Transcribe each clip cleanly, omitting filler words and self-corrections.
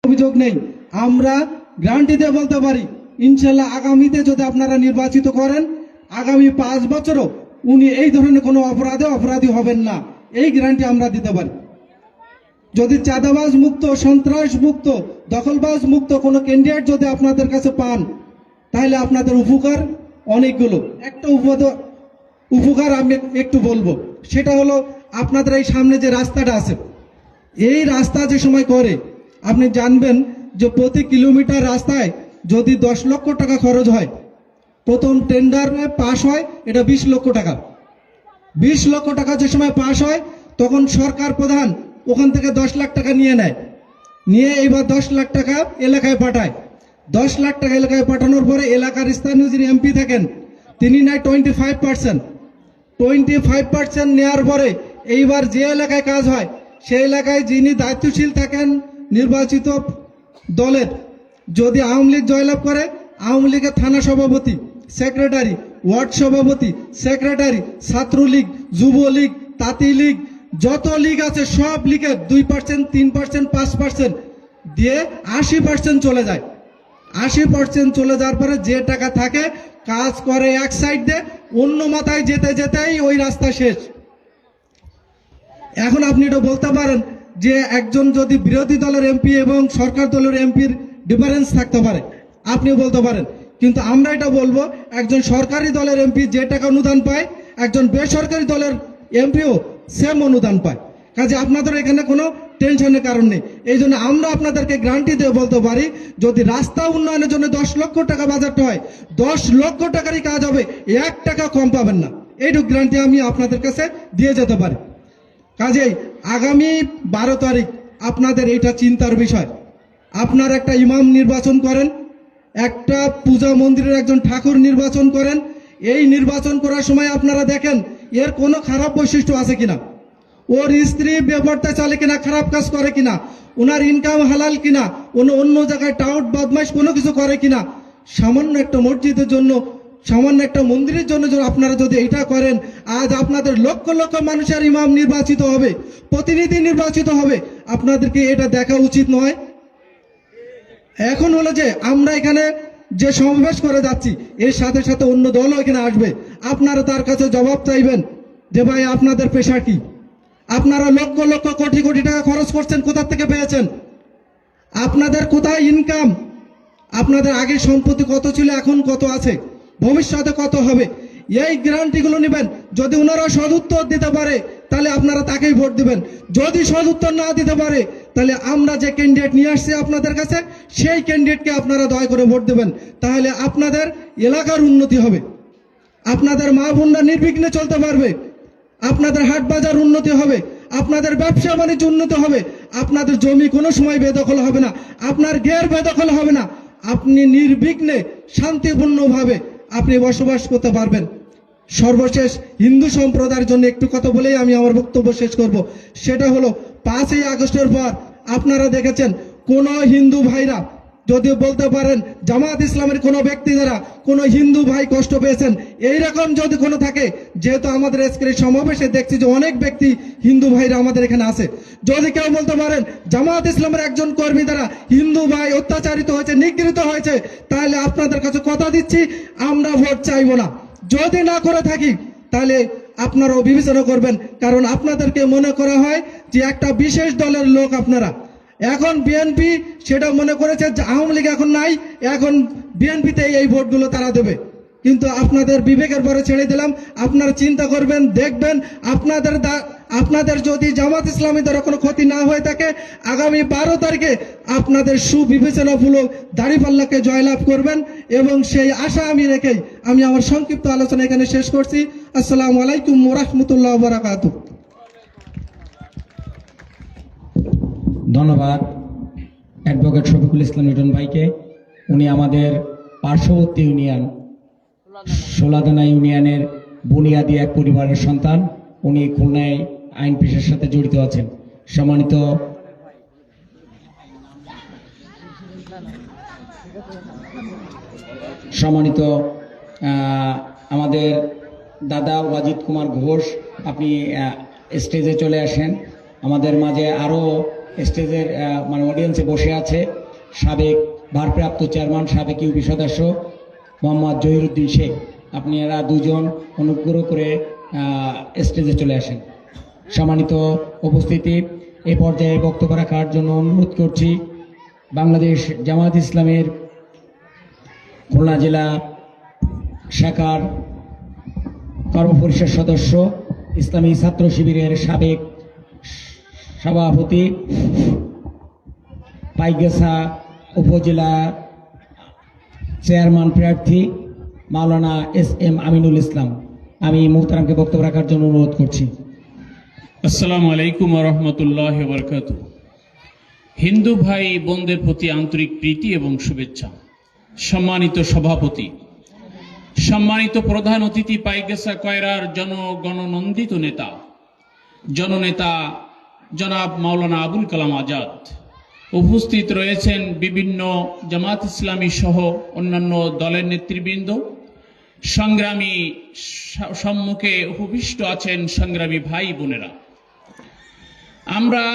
অভিযোগ নেই। আমরা গ্যারান্টি দিয়ে বলতে পারি ইনশাল্লাহ আগামীতে যদি আপনারা নির্বাচিত করেন, আগামী 5 বছরও উনি এই ধরনের কোনো অপরাধী হবেন না, এই গ্যারান্টি আমরা দিতে পারি। যদি চাঁদাবাজ মুক্ত, সন্ত্রাস মুক্ত, দখলবাজ মুক্ত কোনো ক্যান্ডিডেট যদি আপনাদের কাছে পান, তাহলে আপনাদের উপকার অনেকগুলো। একটা উপকার আমি একটু বলবো, সেটা হলো আপনাদের এই সামনে যে রাস্তাটা আছে, এই রাস্তা যে সময় করে আপনি জানবেন যে প্রতি কিলোমিটার রাস্তায় যদি 10 লক্ষ টাকা খরচ হয়, প্রথম টেন্ডারে পাশ হয় এটা 20 লক্ষ টাকা। 20 লক্ষ টাকা যে সময় পাশ হয় তখন সরকার প্রধান ওখান থেকে 10 লাখ টাকা নিয়ে নেয়, নিয়ে এবার 10 লাখ টাকা এলাকায় পাঠায়। 10 লাখ টাকা এলাকায় পাঠানোর পরে এলাকার স্থানীয় যিনি এমপি থাকেন তিনি নেয় 25%। 25% নেওয়ার পরে এইবার যে এলাকায় কাজ হয় সেই এলাকায় যিনি দায়িত্বশীল থাকেন নির্বাচিত দলের, যদি আওয়ামী লীগ জয়লাভ করে, আওয়ামী লীগের থানা সভাপতি, সেক্রেটারি, ওয়ার্ড সভাপতি, সেক্রেটারি, ছাত্রলীগ, যুবলীগ, তাঁতি লীগ, যত লীগ আছে সব লীগের 2%, 3%, 5% দিয়ে 80% চলে যায়। 80% চলে যাওয়ার পরে যে টাকা থাকে কাজ করে এক সাইড দিয়ে, অন্য মাথায় যেতে যেতেই ওই রাস্তা শেষ। এখন আপনি এটা বলতে পারেন যে একজন যদি বিরোধী দলের এমপি এবং সরকার দলের এমপির ডিফারেন্স থাকতে পারে, আপনি বলতে পারেন, কিন্তু আমরা এটা বলবো একজন সরকারি দলের এমপি যে টাকা অনুদান পায় একজন বেসরকারি দলের এমপিও সেম অনুদান পায়। কাজে আপনাদের এখানে কোনো টেনশনের কারণ নেই। এই জন্য আমরা আপনাদেরকে গ্যারান্টি দিয়ে বলতে পারি যদি রাস্তা উন্নয়নের জন্য 10 লক্ষ টাকা বাজেট হয়, 10 লক্ষ টাকারই কাজ হবে, 1 টাকা কম পাবেন না। এইটুকু গ্যারান্টি আমি আপনাদের কাছে দিয়ে যেতে পারি। কাজেই আগামী 12 তারিখ আপনাদের এইটা চিন্তার বিষয়। আপনার একটা ইমাম নির্বাচন করেন, একটা পূজা মন্দিরের একজন ঠাকুর নির্বাচন করেন। এই নির্বাচন করার সময় আপনারা দেখেন এর কোনো খারাপ বৈশিষ্ট্য আছে কিনা, ওর স্ত্রী বেপরদায় চলে কিনা, খারাপ কাজ করে কিনা, ওনার ইনকাম হালাল কিনা, অন্য জায়গায় টাউট বদমাইশ কোনো কিছু করে কিনা। সামান্য একটা মসজিদের জন্য, সামান্য একটা মন্দিরের জন্য আপনারা যদি এইটা করেন, আজ আপনাদের লক্ষ লক্ষ মানুষের ইমাম নির্বাচিত হবে, প্রতিনিধি নির্বাচিত হবে। আপনাদেরকে এটা দেখা উচিত নয়? এখন হলো যে আমরা এখানে যে সমাবেশ করে যাচ্ছি এর সাথে সাথে অন্য দলও এখানে আসবে, আপনারা তার কাছে জবাব চাইবেন যে ভাই আপনাদের পেশা কি, আপনারা লক্ষ লক্ষ কোটি কোটি টাকা খরচ করছেন, কোথা থেকে পেয়েছেন, আপনাদের কোথায় ইনকাম, আপনাদের আগের সম্পত্তি কত ছিল, এখন কত আছে, ভবিষ্যতে কত হবে, এই গ্যারান্টিগুলো নেবেন। যদি ওনারা সদুত্তর দিতে পারে তাহলে আপনারা তাকেই ভোট দিবেন। যদি সদুত্তর না দিতে পারে তাহলে আমরা যে ক্যান্ডিডেট নিয়ে আসছি আপনাদের কাছে সেই ক্যান্ডিডেটকে আপনারা দয়া করে ভোট দেবেন। তাহলে আপনাদের এলাকার উন্নতি হবে, আপনাদের মা বোনরা নির্বিঘ্নে চলতে পারবে, আপনাদের হাট বাজার উন্নতি হবে, আপনাদের ব্যবসা বাণিজ্য উন্নতি হবে, আপনাদের জমি কোনো সময় বেদখল হবে না, আপনার ঘের বেদখল হবে না, আপনি নির্বিঘ্নে শান্তিপূর্ণভাবে আপনি বসবাস করতে পারবেন। সর্বশেষ হিন্দু সম্প্রদায়ের জন্য একটু কথা বলেই আমি আমার বক্তব্য শেষ করব। সেটা হলো 5ই আগস্টের পর আপনারা দেখেছেন কোন হিন্দু ভাইরা যদি বলতে পারেন জামাত ইসলামের কোনো ব্যক্তি দ্বারা কোনো হিন্দু ভাই কষ্ট পেয়েছেন, এইরকম যদি কোনো থাকে, যেহেতু আমাদের আজকের এই সমাবেশে দেখছি যে অনেক ব্যক্তি হিন্দু ভাইরা আমাদের এখানে আছে, যদি কেউ বলতে পারেন জামাত ইসলামের একজন কর্মী দ্বারা হিন্দু ভাই অত্যাচারিত হয়েছে, নিগৃহীত হয়েছে, তাহলে আপনাদের কাছে কথা দিচ্ছি আমরা ভোট চাইব না। যদি না করে থাকি তাহলে আপনারাও বিবেচনা করবেন, কারণ আপনাদেরকে মনে করা হয় যে একটা বিশেষ দলের লোক আপনারা। এখন বিএনপি সেটা মনে করেছে যে আওয়ামী লীগ এখন নাই, এখন বিএনপিতে এই ভোটগুলো তারা দেবে, কিন্তু আপনাদের বিবেকের পরে ছেড়ে দিলাম। আপনারা চিন্তা করবেন, দেখবেন আপনাদের যদি জামাত ইসলামী দ্বারা কোনো ক্ষতি না হয়ে থাকে, আগামী 12 তারিখে আপনাদের সুবিবেচনামূলক দাঁড়িপাল্লাকে জয়লাভ করবেন, এবং সেই আশা আমি রেখেই আমি আমার সংক্ষিপ্ত আলোচনা এখানে শেষ করছি। আসসালামু আলাইকুম ওয়া রাহমাতুল্লাহি ওয়া বারাকাতুহু। ধন্যবাদ অ্যাডভোকেট শফিকুল ইসলাম লিটন ভাইকে। উনি আমাদের পার্শ্ববর্তী ইউনিয়ন সোলাদানা ইউনিয়নের বুনিয়াদি এক পরিবারের সন্তান। উনি খুলনায় আইন পেশার সাথে জড়িত আছেন। সম্মানিত আমাদের দাদা ওয়াজিদ কুমার ঘোষ, আপনি স্টেজে চলে আসেন। আমাদের মাঝে আরও স্টেজের মানে অডিয়েন্সে বসে আছে সাবেক ভারপ্রাপ্ত চেয়ারম্যান, সাবেক ইউপি সদস্য মোহাম্মদ জহিরুদ্দিন শেখ। আপনারা দুজন অনুগ্রহ করে স্টেজে চলে আসেন। সম্মানিত উপস্থিতি, এই পর্যায়ে বক্তব্য রাখার জন্য অনুরোধ করছি বাংলাদেশ জামায়াত ইসলামের খুলনা জেলা শাখার কর্মপরিষদ সদস্য, ইসলামী ছাত্র শিবিরের সাবেক সভাপতি, পাইকগাছা উপজেলা চেয়ারম্যান প্রার্থী মাওলানা এস.এম. আমিনুল ইসলাম। আমি মুহতারামকে বক্তব্য রাখার জন্য অনুরোধ করছি। আসসালামু আলাইকুম ওয়া রাহমাতুল্লাহি ওয়া বারাকাতুহু। হিন্দু ভাই বোনদের প্রতি আন্তরিক প্রীতি এবং শুভেচ্ছা। সম্মানিত সভাপতি, সম্মানিত প্রধান অতিথি, পাইকগাছা কয়রার জনগণনন্দিত নেতা জননেতা জনাব মাওলানা আবুল কালাম আজাদ, উপস্থিত রয়েছেন বিভিন্ন জামাত ইসলামী সহ অন্যান্য দলের নেতৃবৃন্দ, সংগ্রামী সম্মুখে উপবিষ্ট আছেন সংগ্রামী ভাই বোনেরা। আমরা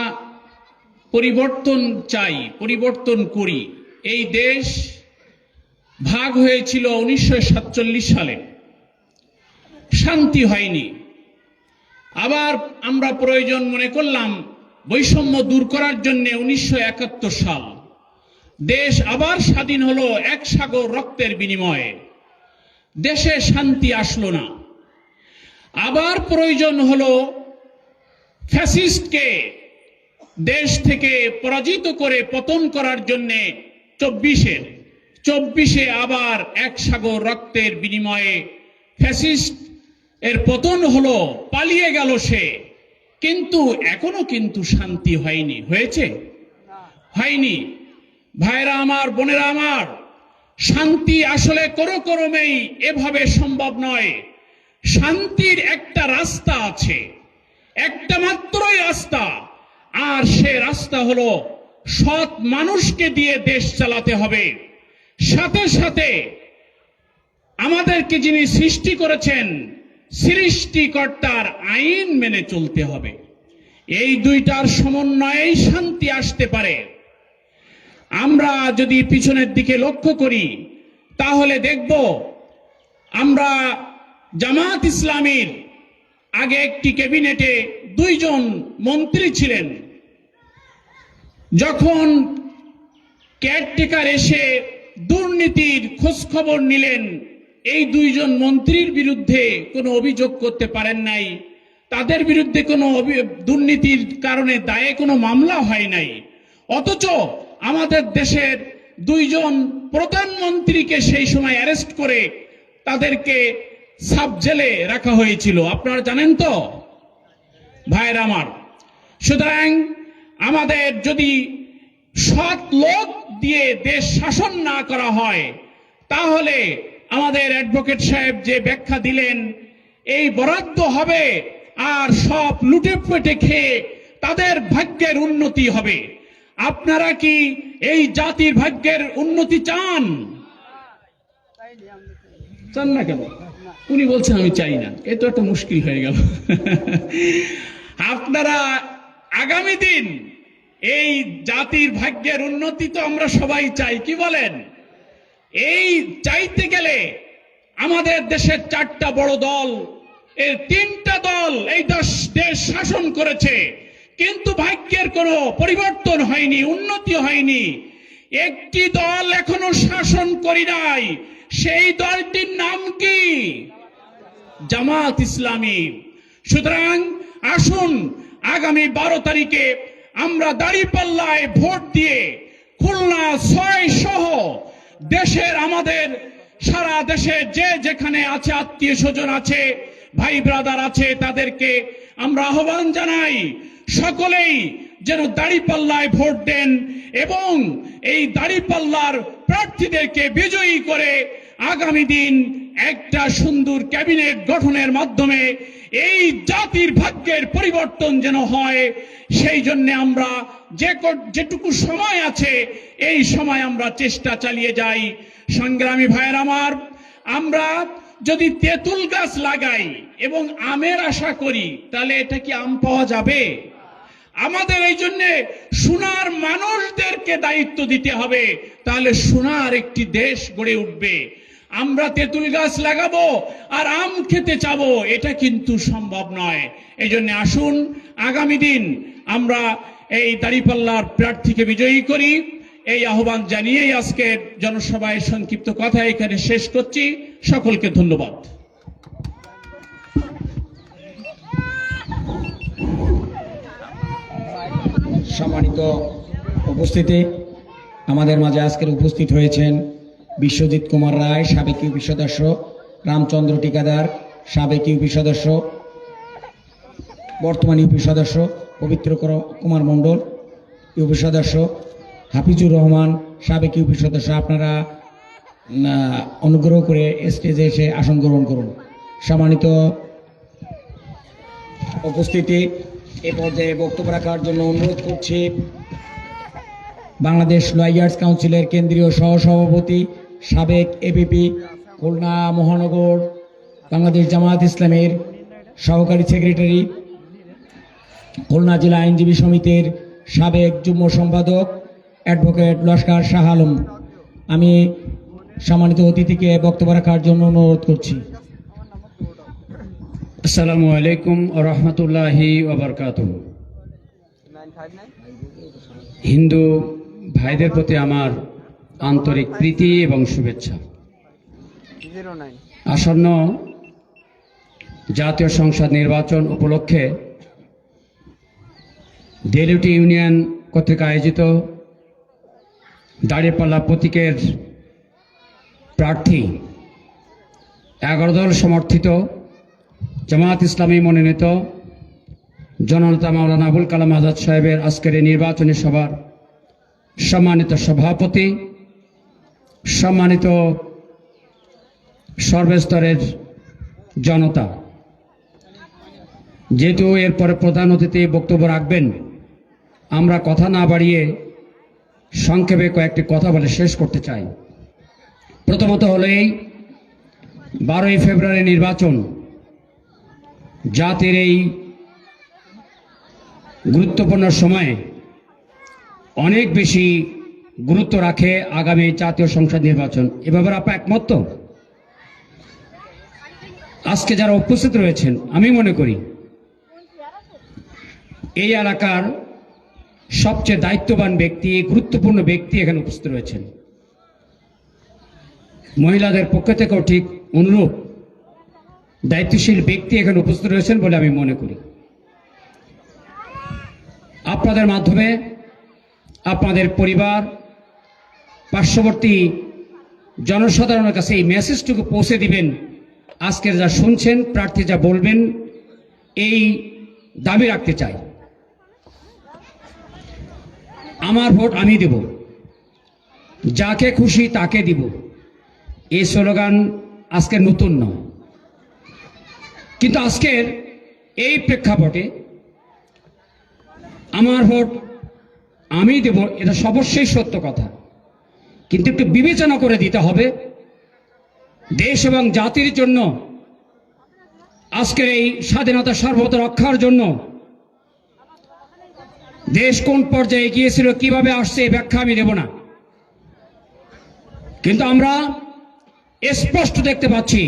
পরিবর্তন চাই, পরিবর্তন করি। এই দেশ ভাগ হয়েছিল 1947 সালে, শান্তি হয়নি। আবার আমরা প্রয়োজন মনে করলাম বৈষম্য দূর করার জন্য 1971 সাল দেশ আবার স্বাধীন হলো এক সাগর রক্তের বিনিময়ে। দেশে শান্তি আসলো না। আবার প্রয়োজন হলো ফ্যাসিস্টকে দেশ থেকে পরাজিত করে পতন করার জন্য 24-এ আবার এক সাগর রক্তের বিনিময়ে ফ্যাসিস্ট এর পতন হলো, পালিয়ে গেল সে। কিন্তু এখনো কিন্তু শান্তি হয়নি। হয়েছে? হয়নি। ভাইরা আমার, বোনেরা আমার, শান্তি আসলে কোনো ক্রমেই এভাবে সম্ভব নয়। শান্তির একটা রাস্তা আছে, একটা মাত্রই রাস্তা, আর সে রাস্তা হলো সৎ মানুষকে দিয়ে দেশ চালাতে হবে। সাথে সাথে আমাদেরকে যিনি সৃষ্টি করেছেন সৃষ্টিকর্তার আইন মেনে চলতে হবে। এই দুইটার সমন্বয়েই শান্তি আসতে পারে। আমরা যদি পিছনের দিকে লক্ষ্য করি তাহলে দেখব আমরা জামাত ইসলামীর আগে একটি ক্যাবিনেটে 2 জন মন্ত্রী ছিলেন। যখন কেয়ারটেকার এসে দুর্নীতির খোঁজখবর নিলেন, এই 2 জন মন্ত্রীর বিরুদ্ধে কোনো অভিযোগ করতে পারেন নাই। তাদের বিরুদ্ধে কোনো দুর্নীতির কারণে দায়ে কোনো মামলা হয় নাই। অথচ আমাদের দেশের 2 জন প্রধানমন্ত্রীকে সেই সময় অ্যারেস্ট করে তাদেরকে সাব জেলে রাখা হয়েছিল। আপনারা জানেন তো ভাইরা আমার? সুতরাং আমাদের যদি সৎ লোক দিয়ে দেশ শাসন না করা হয়, তাহলে আমাদের অ্যাডভোকেট সাহেব যে ব্যাখ্যা দিলেন, এই বরাদ্দ হবে আর সব লুটে পেটে খেয়ে তাদের ভাগ্যের উন্নতি হবে। আপনারা কি এই জাতির ভাগ্যের উন্নতি চান? চান না কেন? উনি বলছেন আমি চাই না। এ তো একটা মুশকিল হয়ে গেল। আপনারা আগামী দিন এই জাতির ভাগ্যের উন্নতি তো আমরা সবাই চাই, কি বলেন? এই চাইতে গেলে আমাদের দেশের 4টা বড় দল, এর 3টা দল এই দেশ শাসন করেছে, কিন্তু ভাগ্যের কোনো পরিবর্তন হয়নি, উন্নতি হয়নি। একটি দল এখনো শাসন করি নাই, সেই দলটির নাম কি? জামাত ইসলামী। সুতরাং আসুন আগামী 12 তারিখে আমরা দাঁড়িপাল্লায় ভোট দিয়ে খুলনা 6 সহ দেশের, আমাদের সারা দেশে যে যেখানে আছে, আত্মীয় স্বজন আছে, ভাই ব্রাদার আছে, তাদেরকে আমরা আহ্বান জানাই সকলেই যেন দাঁড়িপাল্লায় ভোট দেন এবং এই দাঁড়িপাল্লার প্রার্থীদেরকে বিজয়ী করে আগামী দিন একটা সুন্দর ক্যাবিনেট গঠনের মাধ্যমে এই জাতির ভাগ্যের পরিবর্তন যেন হয়, সেই জন্য আমরা যেটুকু সময় আছে এই সময় আমরা চেষ্টা চালিয়ে যাই। সংগ্রামী ভাইয়ের আমার, আমরা যদি তেঁতুল গাছ লাগাই এবং আমের আশা করি, তাহলে এটা কি আম পাওয়া যাবে? আমাদের এই জন্য সোনার মানুষদেরকে দায়িত্ব দিতে হবে, তাহলে সোনার একটি দেশ গড়ে উঠবে। আমরা তেঁতুল গাছ লাগাবো আর আম খেতে চাবো, এটা কিন্তু সম্ভব নয়। এই জন্য আসুন আগামী দিন আমরা এই দাঁড়িপাল্লার প্রার্থীকে বিজয়ী করি, এই আহ্বান জানিয়েই আজকের জনসভায় সংক্ষিপ্ত কথা এখানে শেষ করছি। সকলকে ধন্যবাদ। সম্মানিত উপস্থিতি, আমাদের মাঝে আজকের উপস্থিত হয়েছেন বিশ্বজিৎ কুমার রায়, সাবেক ইউপি সদস্য, রামচন্দ্র টিকাদার, সাবেক ইউপি সদস্য, বর্তমান ইউপি সদস্য, পবিত্র কুমার মণ্ডল ইউপি সদস্য, হাফিজুর রহমান সাবেক ইউপি সদস্য। আপনারা অনুগ্রহ করে স্টেজে এসে আসন গ্রহণ করুন। সম্মানিত উপস্থিতি, এ পর্যায়ে বক্তব্য রাখার জন্য অনুরোধ করছি বাংলাদেশ লয়ার্স কাউন্সিলের কেন্দ্রীয় সহসভাপতি, সাবেক এবিপি, খুলনা মহানগর বাংলাদেশ জামায়াত ইসলামের সহকারী সেক্রেটারি, খুলনা জেলা আইনজীবী সমিতির সাবেক যুগ্ম সম্পাদক অ্যাডভোকেট লস্কর শাহ আলম। আমি সম্মানিত অতিথিকে বক্তব্য রাখার জন্য অনুরোধ করছি। আসসালামু আলাইকুম ওয়া রাহমাতুল্লাহি ওয়া বারাকাতুহু। হিন্দু ভাইদের প্রতি আমার আন্তরিক প্রীতি এবং শুভেচ্ছা। আসন্ন জাতীয় সংসদ নির্বাচন উপলক্ষে দেলুটি ইউনিয়ন কর্তৃক আয়োজিত দাঁড়িপাল্লা প্রতীকের প্রার্থী 11 দল সমর্থিত জামায়াত ইসলামী মনোনীত জননেতা মাওলানা আবুল কালাম আজাদ সাহেবের আজকের এই নির্বাচনী সভার সম্মানিত সভাপতি, সম্মানিত সর্বস্তরের জনতা, যেহেতু এরপরে প্রধান অতিথি বক্তব্য রাখবেন, আমরা কথা না বাড়িয়ে সংক্ষেপে কয়েকটি কথা বলে শেষ করতে চাই। প্রথমত হলো এই 12ই ফেব্রুয়ারি নির্বাচন জাতির এই গুরুত্বপূর্ণ সময়ে অনেক বেশি গুরুত্ব রাখে আগামী জাতীয় সংসদ নির্বাচন। এ ব্যাপারে আপনারা একমত তো? আজকে যারা উপস্থিত রয়েছেন, আমি মনে করি এই এলাকার সবচেয়ে দায়িত্ববান ব্যক্তি, গুরুত্বপূর্ণ ব্যক্তি এখানে উপস্থিত রয়েছেন। মহিলাদের পক্ষ থেকেও ঠিক অনুরূপ দায়িত্বশীল ব্যক্তি এখানে উপস্থিত রয়েছেন বলে আমি মনে করি। আপনাদের মাধ্যমে আপনাদের পরিবার, পার্শ্ববর্তী জনসাধারণের কাছে এই মেসেজটুকু পৌঁছে দিবেন। আজকের যা শুনছেন, প্রার্থী যা বলবেন, এই দাবি রাখতে চাই। আমার ভোট আমি দেব, যাকে খুশি তাকে দিব, এই স্লোগান আজকের নতুন নয়। কিন্তু আজকের এই প্রেক্ষাপটে আমার ভোট আমি দেব, এটা অবশ্যই সত্য কথা, কিন্তু একটু বিবেচনা করে দিতে হবে। দেশ এবং জাতির জন্য, আজকের এই স্বাধীনতা সার্বভৌমত্ব রক্ষার জন্য দেশ কোন পর্যায়ে গিয়েছিল, কিভাবে আসছে, এই ব্যাখ্যা আমি দেব না। কিন্তু আমরা স্পষ্ট দেখতে পাচ্ছি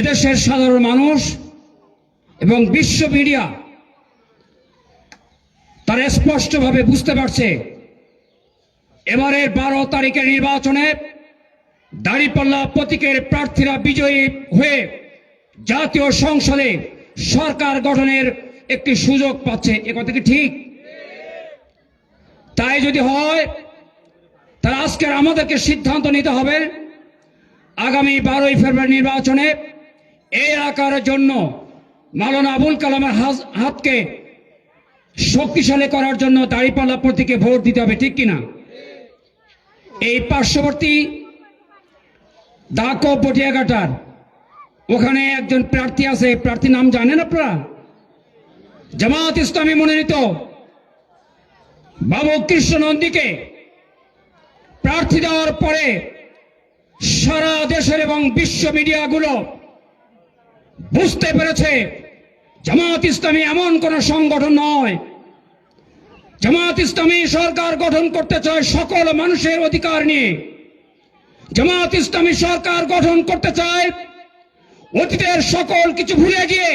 এদেশের সাধারণ মানুষ এবং বিশ্ব মিডিয়া তারা স্পষ্টভাবে বুঝতে পারছে এবারের 12 তারিখের নির্বাচনে দাঁড়িপাল্লা প্রতীকের প্রার্থীরা বিজয়ী হয়ে জাতীয় সংসদে সরকার গঠনের একটি সুযোগ পাচ্ছে। এ কথা কি ঠিক? তাই যদি হয়, তাহলে আজকের আমাদেরকে সিদ্ধান্ত নিতে হবে আগামী 12ই ফেব্রুয়ারি নির্বাচনে এই এলাকার জন্য মাওলানা আবুল কালামের হাতকে শক্তিশালী করার জন্য দাঁড়িপাল্লা প্রতীকে ভোট দিতে হবে, ঠিক কিনা? এই পার্শ্ববর্তী দাকো পটিয়াঘাটার ওখানে একজন প্রার্থী আছে, প্রার্থীর নাম জানেন আপনারা? জামায়াত ইসলামী মনোনীত বাবু কৃষ্ণ নন্দীকে প্রার্থী দেওয়ার পরে সারা দেশের এবং বিশ্ব মিডিয়াগুলো বুঝতে পেরেছে জামায়াত ইসলামী এমন কোন সংগঠন নয় জামাত ইসলামী সরকার গঠন করতে চায় সকল মানুষের অধিকার নিয়ে। জামাত ইসলামী সরকার গঠন করতে চায় অতীতের সকল কিছু ভুলে গিয়ে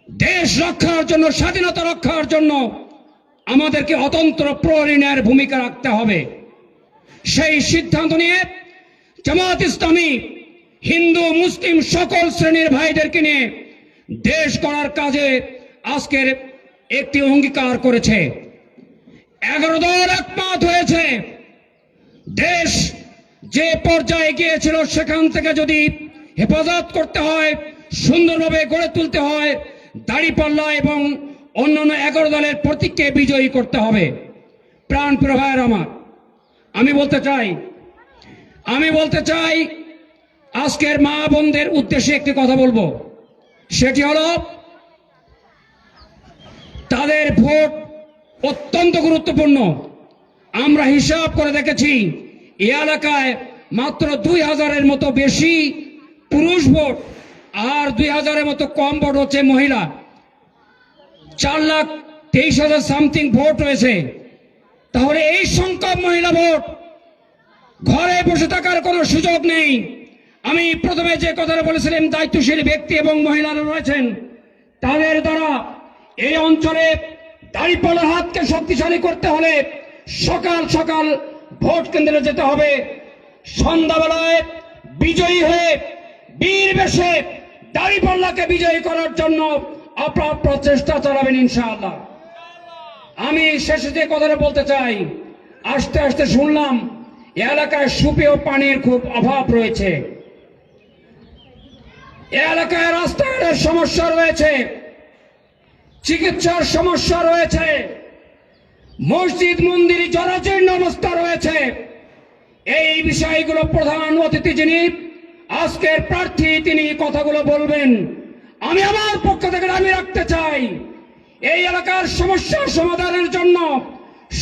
দেশ রক্ষার জন্য, স্বাধীনতা রক্ষার জন্য আমাদেরকে অতন্ত্র প্রহরীর ভূমিকা রাখতে হবে। সেই সিদ্ধান্ত নিয়ে জামাত ইসলামী হিন্দু মুসলিম সকল শ্রেণীর ভাইদেরকে নিয়ে দেশ গড়ার কাজে আজকের একটি অঙ্গীকার করেছে। 11 দল একমত হয়েছে। দেশ যে পর্যায়ে গিয়েছিল সেখান থেকে যদি হেফাজত করতে হয়, সুন্দরভাবে গড়ে তুলতে হয়, দাঁড়িপাল্লা এবং অন্যান্য 11 দলের প্রতীককে বিজয়ী করতে হবে। প্রাণপ্রিয় ভাইয়ের আমার, আমি বলতে চাই আজকের মা বোনদের উদ্দেশ্যে একটি কথা বলবো। সেটি হলো তাদের ভোট অত্যন্ত গুরুত্বপূর্ণ। আমরা হিসাব করে দেখেছি এই এলাকায় মাত্র 2000-এর মতো বেশি পুরুষ ভোট আর 2000-এর মতো কম ভোট হচ্ছে মহিলা। 4,23,000 সামথিং ভোট রয়েছে। তাহলে এই সংখ্যক মহিলা ভোট, ঘরে বসে থাকার কোনো সুযোগ নেই। আমি প্রথমে যে কথাটা বলেছিলাম, দায়িত্বশীল ব্যক্তি এবং মহিলারা রয়েছেন, তাদের দ্বারা এই অঞ্চলে দাঁড়িপাল্লার হাতকে শক্তিশালী করতে হলে সকাল সকাল ভোট কেন্দ্রে যেতে হবে। সন্ধ্যাবেলায় বিজয়ী হয়ে বীর বেশে দাঁড়িপাল্লাকে বিজয়ী করার জন্য আপনার প্রচেষ্টা চালাবেন ইনশাআল্লাহ। আমি শেষে যে কথাটা বলতে চাই, আস্তে আস্তে শুনলাম এলাকায় সুপেয় পানির খুব অভাব রয়েছে, এলাকায় রাস্তাঘাটের সমস্যা রয়েছে, চিকিৎসার সমস্যা রয়েছে, মসজিদ মন্দির জরাজীর্ণ অবস্থা রয়েছে। এই বিষয়গুলো প্রধান অতিথি যিনি আজকের প্রার্থী, তিনি কথাগুলো বলবেন। আমি আমার পক্ষ থেকে দাবি রাখতে চাই, এই এলাকার সমস্যার সমাধানের জন্য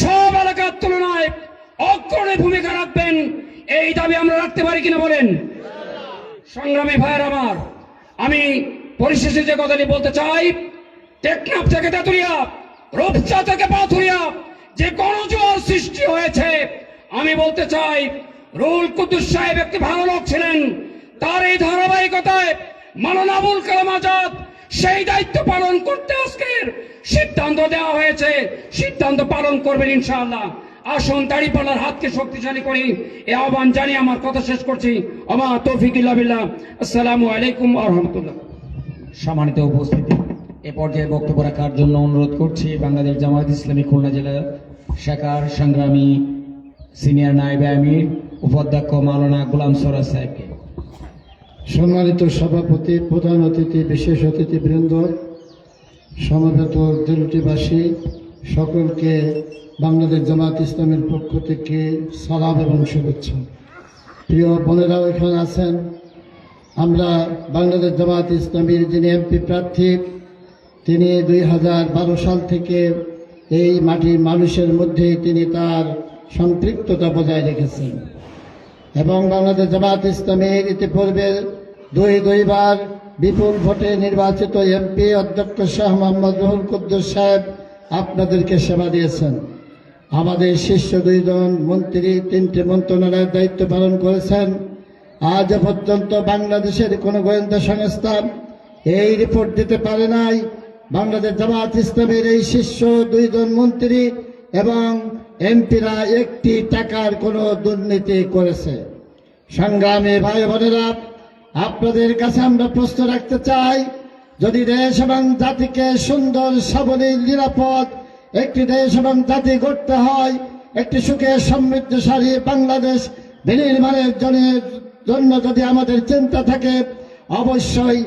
সব এলাকার তুলনায় অগ্রণী ভূমিকা রাখবেন। এই দাবি আমরা রাখতে পারি কিনা বলেন? সংগ্রামী ভাইয়ের আমার, আমি পরিশেষে যে কথাটি বলতে চাই, টেকনাফ থেকে তেতুলিয়া, রূপসা থেকে পাথুরিয়া যে গণজোয়ার সৃষ্টি হয়েছে, আমি বলতে চাই রুহুল কুদ্দুস সাহেব একটি ভালো লোক ছিলেন। তার এই ধারাবাহিকতায় মাওলানা আবুল কালাম আজাদ সেই দায়িত্ব পালন করতে আজকের সিদ্ধান্ত দেওয়া হয়েছে, সিদ্ধান্ত পালন করবেন ইনশাআল্লাহ। আসুন দাঁড়িপাল্লার হাতকে শক্তিশালী করি, এই আহ্বান জানিয়ে আমার কথা শেষ করছি। আমা তৌফিক ইল্লা বিল্লাহ। আসসালামু আলাইকুম ওয়া রাহমাতুল্লাহ। সম্মানিত উপস্থিতি, এ পর্যায়ে বক্তব্য রাখার জন্য অনুরোধ করছি বাংলাদেশ জামায়াত ইসলামী খুলনা জেলা শাখার সংগ্রামী সিনিয়র নায়েবে আমির উপাধ্যক্ষ মাওলানা গোলাম সোহরা সাহেবকে। সম্মানিত সভাপতি, প্রধান অতিথি, বিশেষ অতিথিবৃন্দ, সমবেত দিলটিবাসী সকলকে বাংলাদেশ জামায়াত ইসলামের পক্ষ থেকে সালাম এবং শুভেচ্ছা। প্রিয় বোনেরাও এখানে আছেন। আমরা বাংলাদেশ জামায়াত ইসলামীর যিনি এমপি প্রার্থী, তিনি 2012 সাল থেকে এই মাটির মানুষের মধ্যে তিনি তার সম্পৃক্ততা বজায় রেখেছেন এবং বাংলাদেশ জামায়াত ইসলামীর ইতিপূর্বে দুইবার বিপুল ভোটে নির্বাচিত এমপি অধ্যক্ষ শাহ মোহাম্মদ রুহুল কুদ্দুস সাহেব আপনাদেরকে সেবা দিয়েছেন। আমাদের শীর্ষ 2 জন মন্ত্রী 3টি মন্ত্রণালয়ের দায়িত্ব পালন করেছেন। আজ পর্যন্ত বাংলাদেশের কোনো গোয়েন্দা সংস্থা এই রিপোর্ট দিতে পারে নাই বাংলাদেশ জামায়াত ইসলামের এই শীর্ষ 2 জন মন্ত্রী এবং এমপিরা একটি টাকার কোনো দুর্নীতি করেছে। সংগ্রামী ভাই বোনেরা, আপনাদের কাছে আমরা প্রশ্ন রাখতে চাই, যদি দেশ এবং জাতিকে সুন্দর সাবলীল নিরাপদ একটি দেশ এবং জাতি গড়তে হয়, একটি সুখে সমৃদ্ধশালী বাংলাদেশ বিনির্মাণের জন্য যদি আমাদের চিন্তা থাকে, অবশ্যই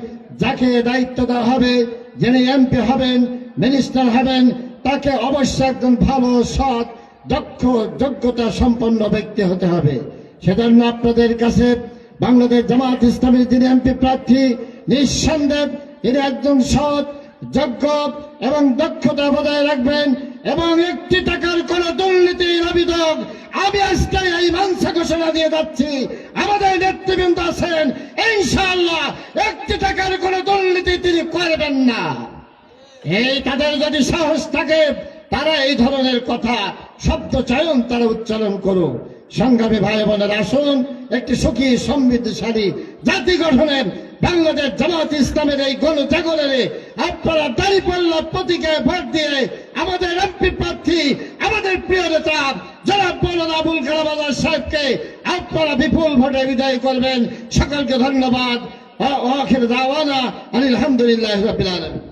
যাকে দায়িত্ব দেওয়া হবে, যিনি এমপি হবেন, মিনিস্টার হবেন, তাকে অবশ্যই একজন ভালো, সৎ, দক্ষ, যোগ্যতা সম্পন্ন ব্যক্তি হতে হবে। সেজন্য আপনাদের কাছে বাংলাদেশ জামায়াত ইসলামীর যিনি এমপি প্রার্থী, নিঃসন্দেহে তিনি একজন সৎ, যোগ্য এবং দক্ষতা বজায় রাখবেন এবং একটি টাকার কোন দুর্নীতির অভিযোগ আমি আজকে এই মঞ্চে ঘোষণা দিয়ে যাচ্ছি, আমাদের নেতৃবৃন্দ আছেন, ইনশাআল্লাহ একটি টাকার কোন দুর্নীতি তিনি করবেন না। এই তাদের যদি সাহস থাকে তারা এই ধরনের কথা শব্দ চয়ন তারা উচ্চারণ করুক। সংগ্রামী ভাই বোনের, আসুন একটি সুখী সমৃদ্ধশালী জাতি গঠনের বাংলাদেশ জামাত ইসলামের এই গণজাগরণে আপনারা দাঁড়িপাল্লা প্রতীকে ভোট দিয়ে আমাদের এমপি প্রার্থী, আমাদের প্রিয় নেতা জনাব মৌলানা আবুল কালাম আজাদ সাহেবকে আপনারা বিপুল ভোটে বিদায় করবেন। সকলকে ধন্যবাদ। আখির দাওয়ানা আলহামদুলিল্লাহি রাব্বিল আলামিন।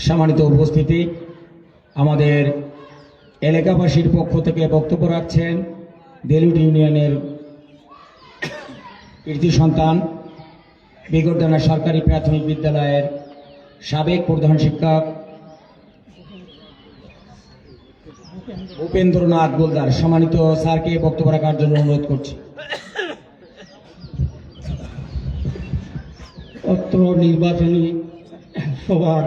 সম্মানিত উপস্থিতি, আমাদের এলাকাবাসীর পক্ষ থেকে বক্তব্য রাখছেন দেলুটি ইউনিয়নের কৃতি সন্তান বিগড়ডাঙ্গা সরকারি প্রাথমিক বিদ্যালয়ের সাবেক প্রধান শিক্ষক উপেন্দ্রনাথ গোলদার। সম্মানিত স্যারকে বক্তব্য রাখার জন্য অনুরোধ করছি। অত্র নির্বাচনী সভার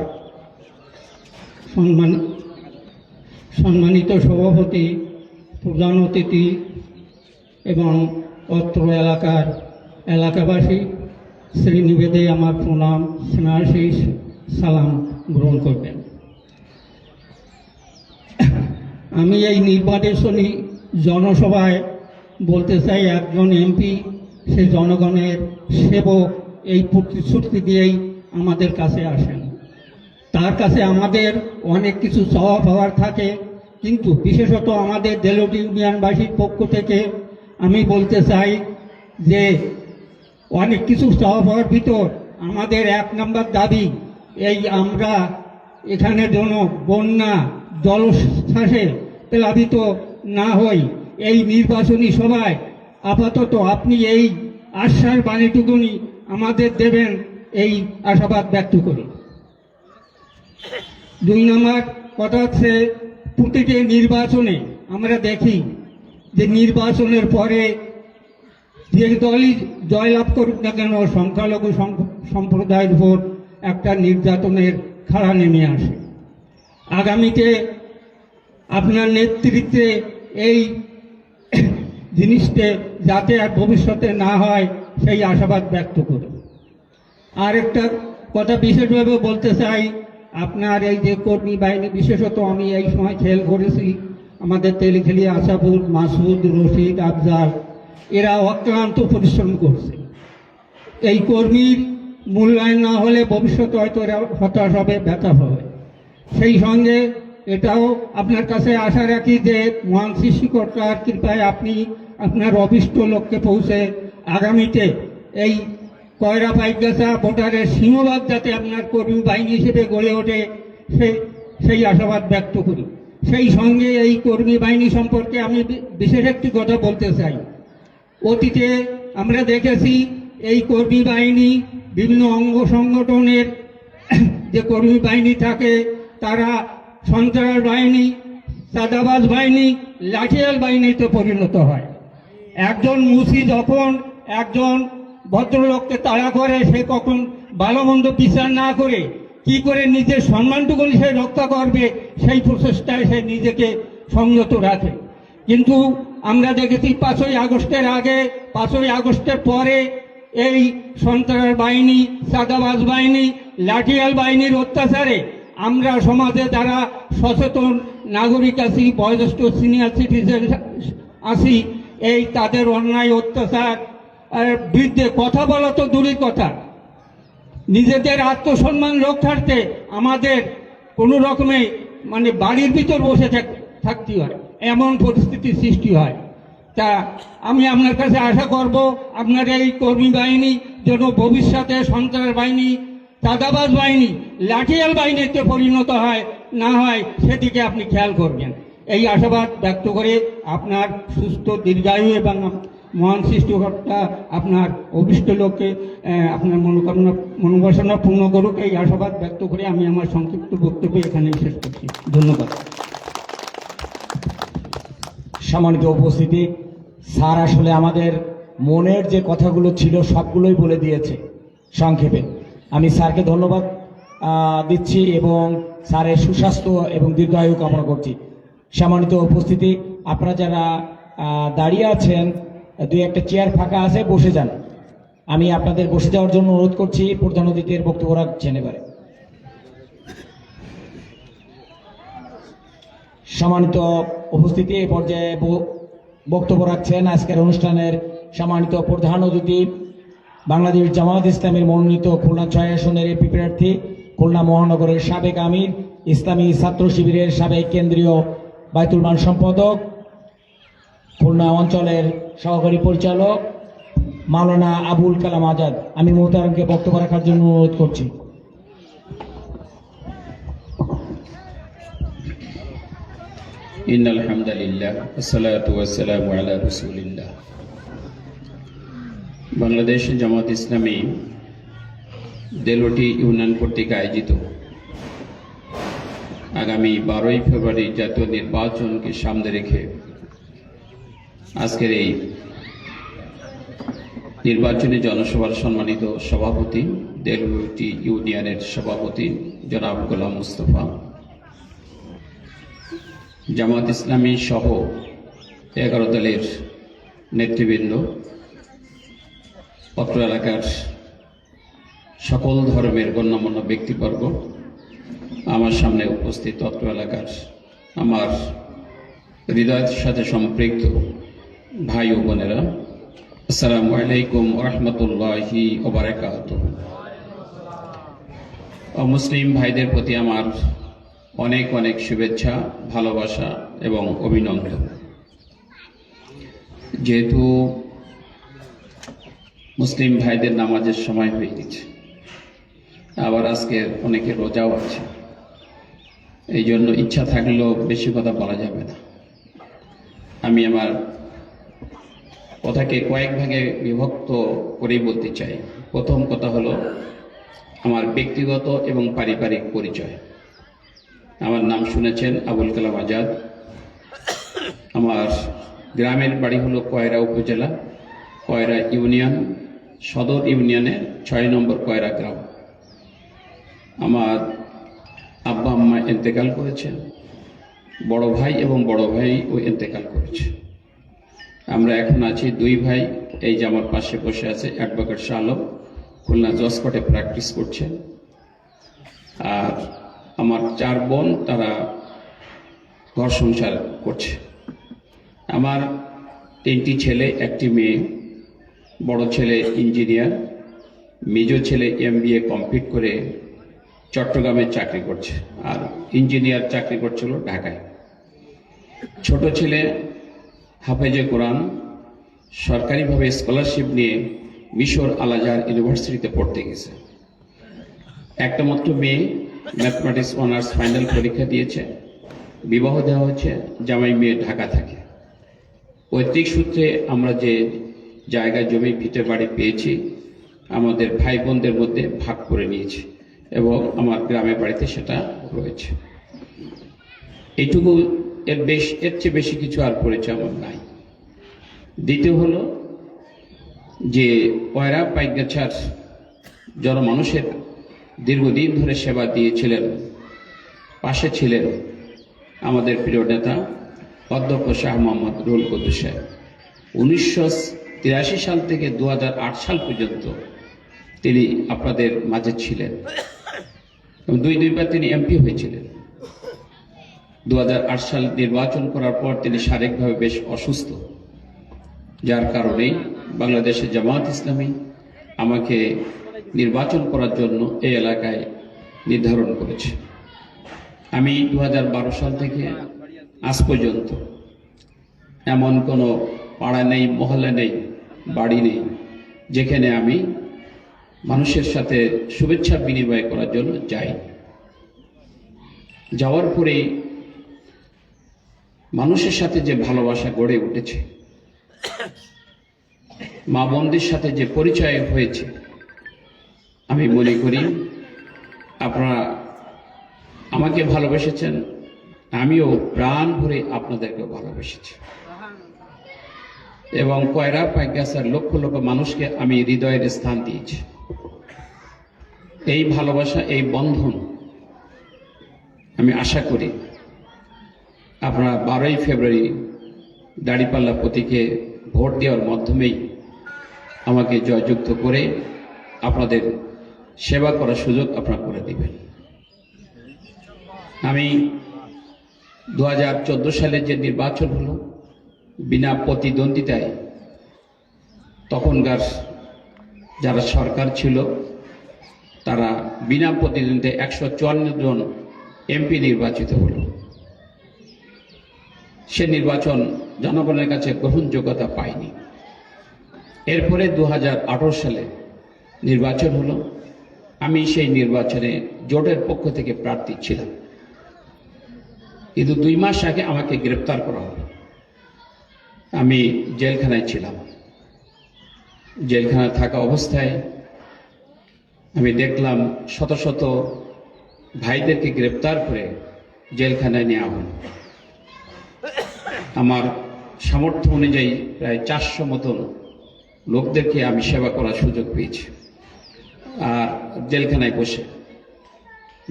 সম্মানিত সভাপতি, প্রধান অতিথি এবং অত্র এলাকাবাসী, শ্রীনিবেদে আমার প্রণাম, স্নেহাশিস সালাম গ্রহণ করবেন। আমি এই নির্বাচনী জনসভায় বলতে চাই, একজন এমপি সে জনগণের সেবক, এই প্রতিশ্রুতি দিয়েই আমাদের কাছে আসেন। তার কাছে আমাদের অনেক কিছু চাওয়া পাওয়ার থাকে, কিন্তু বিশেষত আমাদের দেলুটি ইউনিয়নবাসীর পক্ষ থেকে আমি বলতে চাই যে অনেক কিছু চাওয়া পাওয়ার ভিতর আমাদের 1 নম্বর দাবি, এই আমরা এখানে যেন বন্যা জলোচ্ছ্বাসে প্লাবিত না হই। এই নির্বাচনী সভায় আপাতত আপনি এই আশ্বাস বাণীটুকুনি আমাদের দেবেন, এই আশাবাদ ব্যক্ত করি। 2 নম্বর কথা হচ্ছে, প্রতিটি নির্বাচনে আমরা দেখি যে নির্বাচনের পরে যে দলই জয়লাভ করুক না কেন, সংখ্যালঘু সম্প্রদায়ের উপর একটা নির্যাতনের খাড়া নেমে আসে। আগামীতে আপনার নেতৃত্বে এই জিনিসটা যাতে আর ভবিষ্যতে না হয় সেই আশাবাদ ব্যক্ত করি। আর একটা কথা বিশেষভাবে বলতে চাই, আপনার এই যে কর্মী বাহিনী, বিশেষত আমি এই সময় খেয়াল করেছি আমাদের তেলিখেলি আশাপুর, মাসুদ, রশিদ, আফজাল, এরা অক্লান্ত পরিশ্রম করছে। এই কর্মীর মূল্যায়ন না হলে ভবিষ্যতে হয়তো এরা হতাশ হবে, ব্যথা হবে। সেই সঙ্গে এটাও আপনার কাছে আশা রাখি যে মহান সৃষ্টিকর্তার কৃপায় আপনি আপনার অভিষ্ট লক্ষ্যে পৌঁছে আগামীতে এই কয়রা পাইকগাছা ভোটারের সিংহভাগ যাতে আপনার কর্মী বাহিনী হিসেবে গড়ে ওঠে, সেই আশাবাদ ব্যক্ত করি। সেই সঙ্গে এই কর্মী বাহিনী সম্পর্কে আমি বিশেষ একটি কথা বলতে চাই। অতীতে আমরা দেখেছি এই কর্মী বাহিনী, বিভিন্ন অঙ্গ সংগঠনের যে কর্মী বাহিনী থাকে, তারা সন্ত্রাস বাহিনী, চাঁদাবাজ বাহিনী, লাঠিয়াল বাহিনীতে পরিণত হয়। একজন মুসি যখন একজন ভদ্রলোককে তাড়া করে, সে কখন ভালো মন্দ বিচার না করে কি করে নিজের সম্মানটুকু সে রক্ষা করবে, সেই প্রচেষ্টায় সে নিজেকে সংযত রাখে। কিন্তু আমরা দেখেছি 5ই আগস্টের আগে, 5ই আগস্টের পরে এই সন্ত্রাস বাহিনী, চাঁদাবাজ বাহিনী, লাঠিয়াল বাহিনীর অত্যাচারে আমরা সমাজে যারা সচেতন নাগরিক আছি, বয়োজ্যেষ্ঠ সিনিয়র সিটিজেন আছি, এই তাদের অন্যায় অত্যাচার বিরুদ্ধে কথা বলা তো দূরের কথা, নিজেদের আত্মসম্মান রক্ষার্থে আমাদের কোনো রকমে বাড়ির ভিতর বসে থাকতে হয়, এমন পরিস্থিতির সৃষ্টি হয়। তা আমি আপনার কাছে আশা করব, আপনার এই কর্মী বাহিনী যেন ভবিষ্যতে সন্ত্রাস বাহিনী, চাঁদাবাজ বাহিনী, লাঠিয়াল বাহিনীতে পরিণত না হয়, সেদিকে আপনি খেয়াল করবেন। এই আশাবাদ ব্যক্ত করে আপনার সুস্থ দীর্ঘায়ু এবং মহান সৃষ্টিকর্তা আপনার অভিষ্ট লোককে আপনার মনোবাসনা পূর্ণ করুক, এই আশাবাদ ব্যক্ত করে আমি আমার সংক্ষিপ্ত বক্তব্য এখানে শেষ করছি। ধন্যবাদ। সম্মানিত উপস্থিতি, স্যার আসলে আমাদের মনের যে কথাগুলো ছিল সবগুলোই বলে দিয়েছে সংক্ষেপে। আমি স্যারকে ধন্যবাদ দিচ্ছি এবং স্যারের সুস্বাস্থ্য এবং দীর্ঘায়ু কামনা করছি। সম্মানিত উপস্থিতি, আপনারা যারা দাঁড়িয়ে আছেন, 2-1টা চেয়ার ফাঁকা আছে, বসে যান। আমি আপনাদের বসে যাওয়ার জন্য অনুরোধ করছি। প্রধান অতিথির বক্তব্য রাখছেন এবারে। সম্মানিত উপস্থিতি, এই পর্যায়ে বক্তব্য রাখছেন আজকের অনুষ্ঠানের সম্মানিত প্রধান অতিথি, বাংলাদেশ জামায়াত ইসলামীর মনোনীত খুলনা 6 আসনের এমপি প্রার্থী, খুলনা মহানগরের সাবেক আমির, ইসলামী ছাত্র শিবিরের সাবেক কেন্দ্রীয় বায়তুল মাল সম্পাদক, খুলনা অঞ্চলের সহকারী পরিচালক মাওলানা আবুল কালাম আজাদ। আমি মোহতারামকে বক্তব্য রাখার জন্য অনুরোধ করছি। ইন্নাল হামদুলিল্লাহ ওয়াসসালাতু ওয়াসসালামু আলা রাসূলিল্লাহ। বাংলাদেশ জামাত ইসলামী দেলওটি ইউনিয়ন কর্তৃক আয়োজিত আগামী 12ই ফেব্রুয়ারি জাতীয় নির্বাচনকে সামনে রেখে আজকের এই নির্বাচনী জনসভার সম্মানিত সভাপতি, দেলওটি ইউনিয়নের সভাপতি জনাব গোলাম মুস্তফা, জামাত ইসলামী সহ 11 দলের নেতৃবৃন্দ, অত্র এলাকার সকল ধর্মের গণ্যমান্য ব্যক্তিবর্গ, আমার সামনে উপস্থিত অত্র এলাকার আমার হৃদয়ের সাথে সম্পৃক্ত ভাই ও বোনেরা, আসসালামু আলাইকুম ওয়া রাহমাতুল্লাহি ওয়া বারাকাতুহু। মুসলিম ভাইদের প্রতি আমার অনেক অনেক শুভেচ্ছা, ভালোবাসা এবং অভিনন্দন। যেহেতু মুসলিম ভাইদের নামাজের সময় হয়ে গেছে, আবার আজকে অনেকের রোজাও আছে, এই জন্য ইচ্ছা থাকলেও বেশি কথা বলা যাবে না। আমি আমার কথাকে কয়েক ভাগে বিভক্ত করেই বলতে চাই। প্রথম কথা হলো আমার ব্যক্তিগত এবং পারিবারিক পরিচয়। আমার নাম শুনেছেন আবুল কালাম আজাদ। আমার গ্রামের বাড়ি হলো কয়রা উপজেলা, কয়রা ইউনিয়ন, সদর ইউনিয়নের 6 নম্বর কয়রা গ্রাম। আমার আব্বা আম্মা ইন্তেকাল করেছেন, বড় ভাই এবং বড় ভাইও ইন্তেকাল করেছে। আমরা এখন আছি 2 ভাই। এই যে আমার পাশে বসে আছে অ্যাডভোকেট শাহ আলম, খুলনা জজ কোর্টে প্র্যাকটিস করছেন। আর আমার 4 বোন, তারা ঘর সংসার করছে। আমার 3টি ছেলে, 1টি মেয়ে। বড় ছেলে ইঞ্জিনিয়ার, মেজো ছেলে MBA কমপ্লিট করে চট্টগ্রামে চাকরি করছে, আর ইঞ্জিনিয়ার চাকরি করছিল ঢাকায়। ছোট ছেলে হাফেজে কোরআন, সরকারিভাবে স্কলারশিপ নিয়ে মিশর আল আজহার ইউনিভার্সিটিতে পড়তে গেছে। একটা মাত্র মেয়ে ম্যাথমেটিক্স অনার্স ফাইনাল পরীক্ষা দিয়েছে, বিবাহ দেওয়া হচ্ছে, জামাই মেয়ে ঢাকা থাকে। পৈতৃক সূত্রে আমরা যে জায়গা জমি ভিটে বাড়ি পেয়েছি আমাদের ভাই বোনদের মধ্যে ভাগ করে নিয়েছি এবং আমার গ্রামের বাড়িতে সেটা রয়েছে। এইটুকু, এর চেয়ে বেশি কিছু আর পরিচয় আমার নাই। দ্বিতীয় হলো যে কয়রা পাইকগাছার জনমানুষের দীর্ঘদিন ধরে সেবা দিয়েছিলেন, পাশে ছিলেন আমাদের প্রিয় নেতা অধ্যক্ষ শাহ মোহাম্মদ রুহুল কুদ্দুস সাহেব। 1983 সাল থেকে 2008 সাল পর্যন্ত তিনি আপনাদের মাঝে ছিলেন এবং 2বার তিনি এমপি হয়েছিলেন। 2008 সাল নির্বাচন করার পর তিনি শারীরিকভাবে বেশ অসুস্থ, যার কারণেই বাংলাদেশের জামায়াত ইসলামী আমাকে নির্বাচন করার জন্য এই এলাকায় নির্ধারণ করেছে। আমি 2012 সাল থেকে আজ পর্যন্ত এমন কোনো পাড়া নেই, মহল্লা নেই, বাড়ি নেই যেখানে আমি মানুষের সাথে শুভেচ্ছা বিনিময় করার জন্য যাই। যাওয়ার পরেই মানুষের সাথে যে ভালোবাসা গড়ে উঠেছে, মা বোনদের সাথে যে পরিচয় হয়েছে, আমি মনে করি আপনারা আমাকে ভালোবেসেছেন, আমিও প্রাণ ভরে আপনাদেরকে ভালোবেসেছি এবং কয়রা পাইকগাছার লক্ষ লক্ষ মানুষকে আমি হৃদয়ের স্থান দিয়েছি। এই ভালোবাসা, এই বন্ধন আমি আশা করি আপনারা 12ই ফেব্রুয়ারি দাঁড়িপাল্লা প্রতীকে ভোট দেওয়ার মাধ্যমেই আমাকে জয়যুক্ত করে আপনাদের সেবা করার সুযোগ আপনারা করে দিবেন। আমি 2014 সালে যে নির্বাচন হলো বিনা প্রতিদ্বন্দ্বিতায়, তখনকার যারা সরকার ছিল তারা বিনা প্রতিদ্বন্দ্বিতায় 154 জন এমপি নির্বাচিত হলো। সে নির্বাচন জনগণের কাছে গ্রহণযোগ্যতা পায়নি। এরপরে 2018 সালে নির্বাচন হলো। আমি সেই নির্বাচনে জোটের পক্ষ থেকে প্রার্থী ছিলাম, কিন্তু 2 মাস আগে আমাকে গ্রেপ্তার করা হলো। আমি জেলখানায় ছিলাম। জেলখানায় থাকা অবস্থায় আমি দেখলাম শত শত ভাইদেরকে গ্রেপ্তার করে জেলখানায় নেওয়া হল। আমার সামর্থ্য অনুযায়ী প্রায় 400 মতন লোকদেরকে আমি সেবা করার সুযোগ পেয়েছি। আর জেলখানায় বসে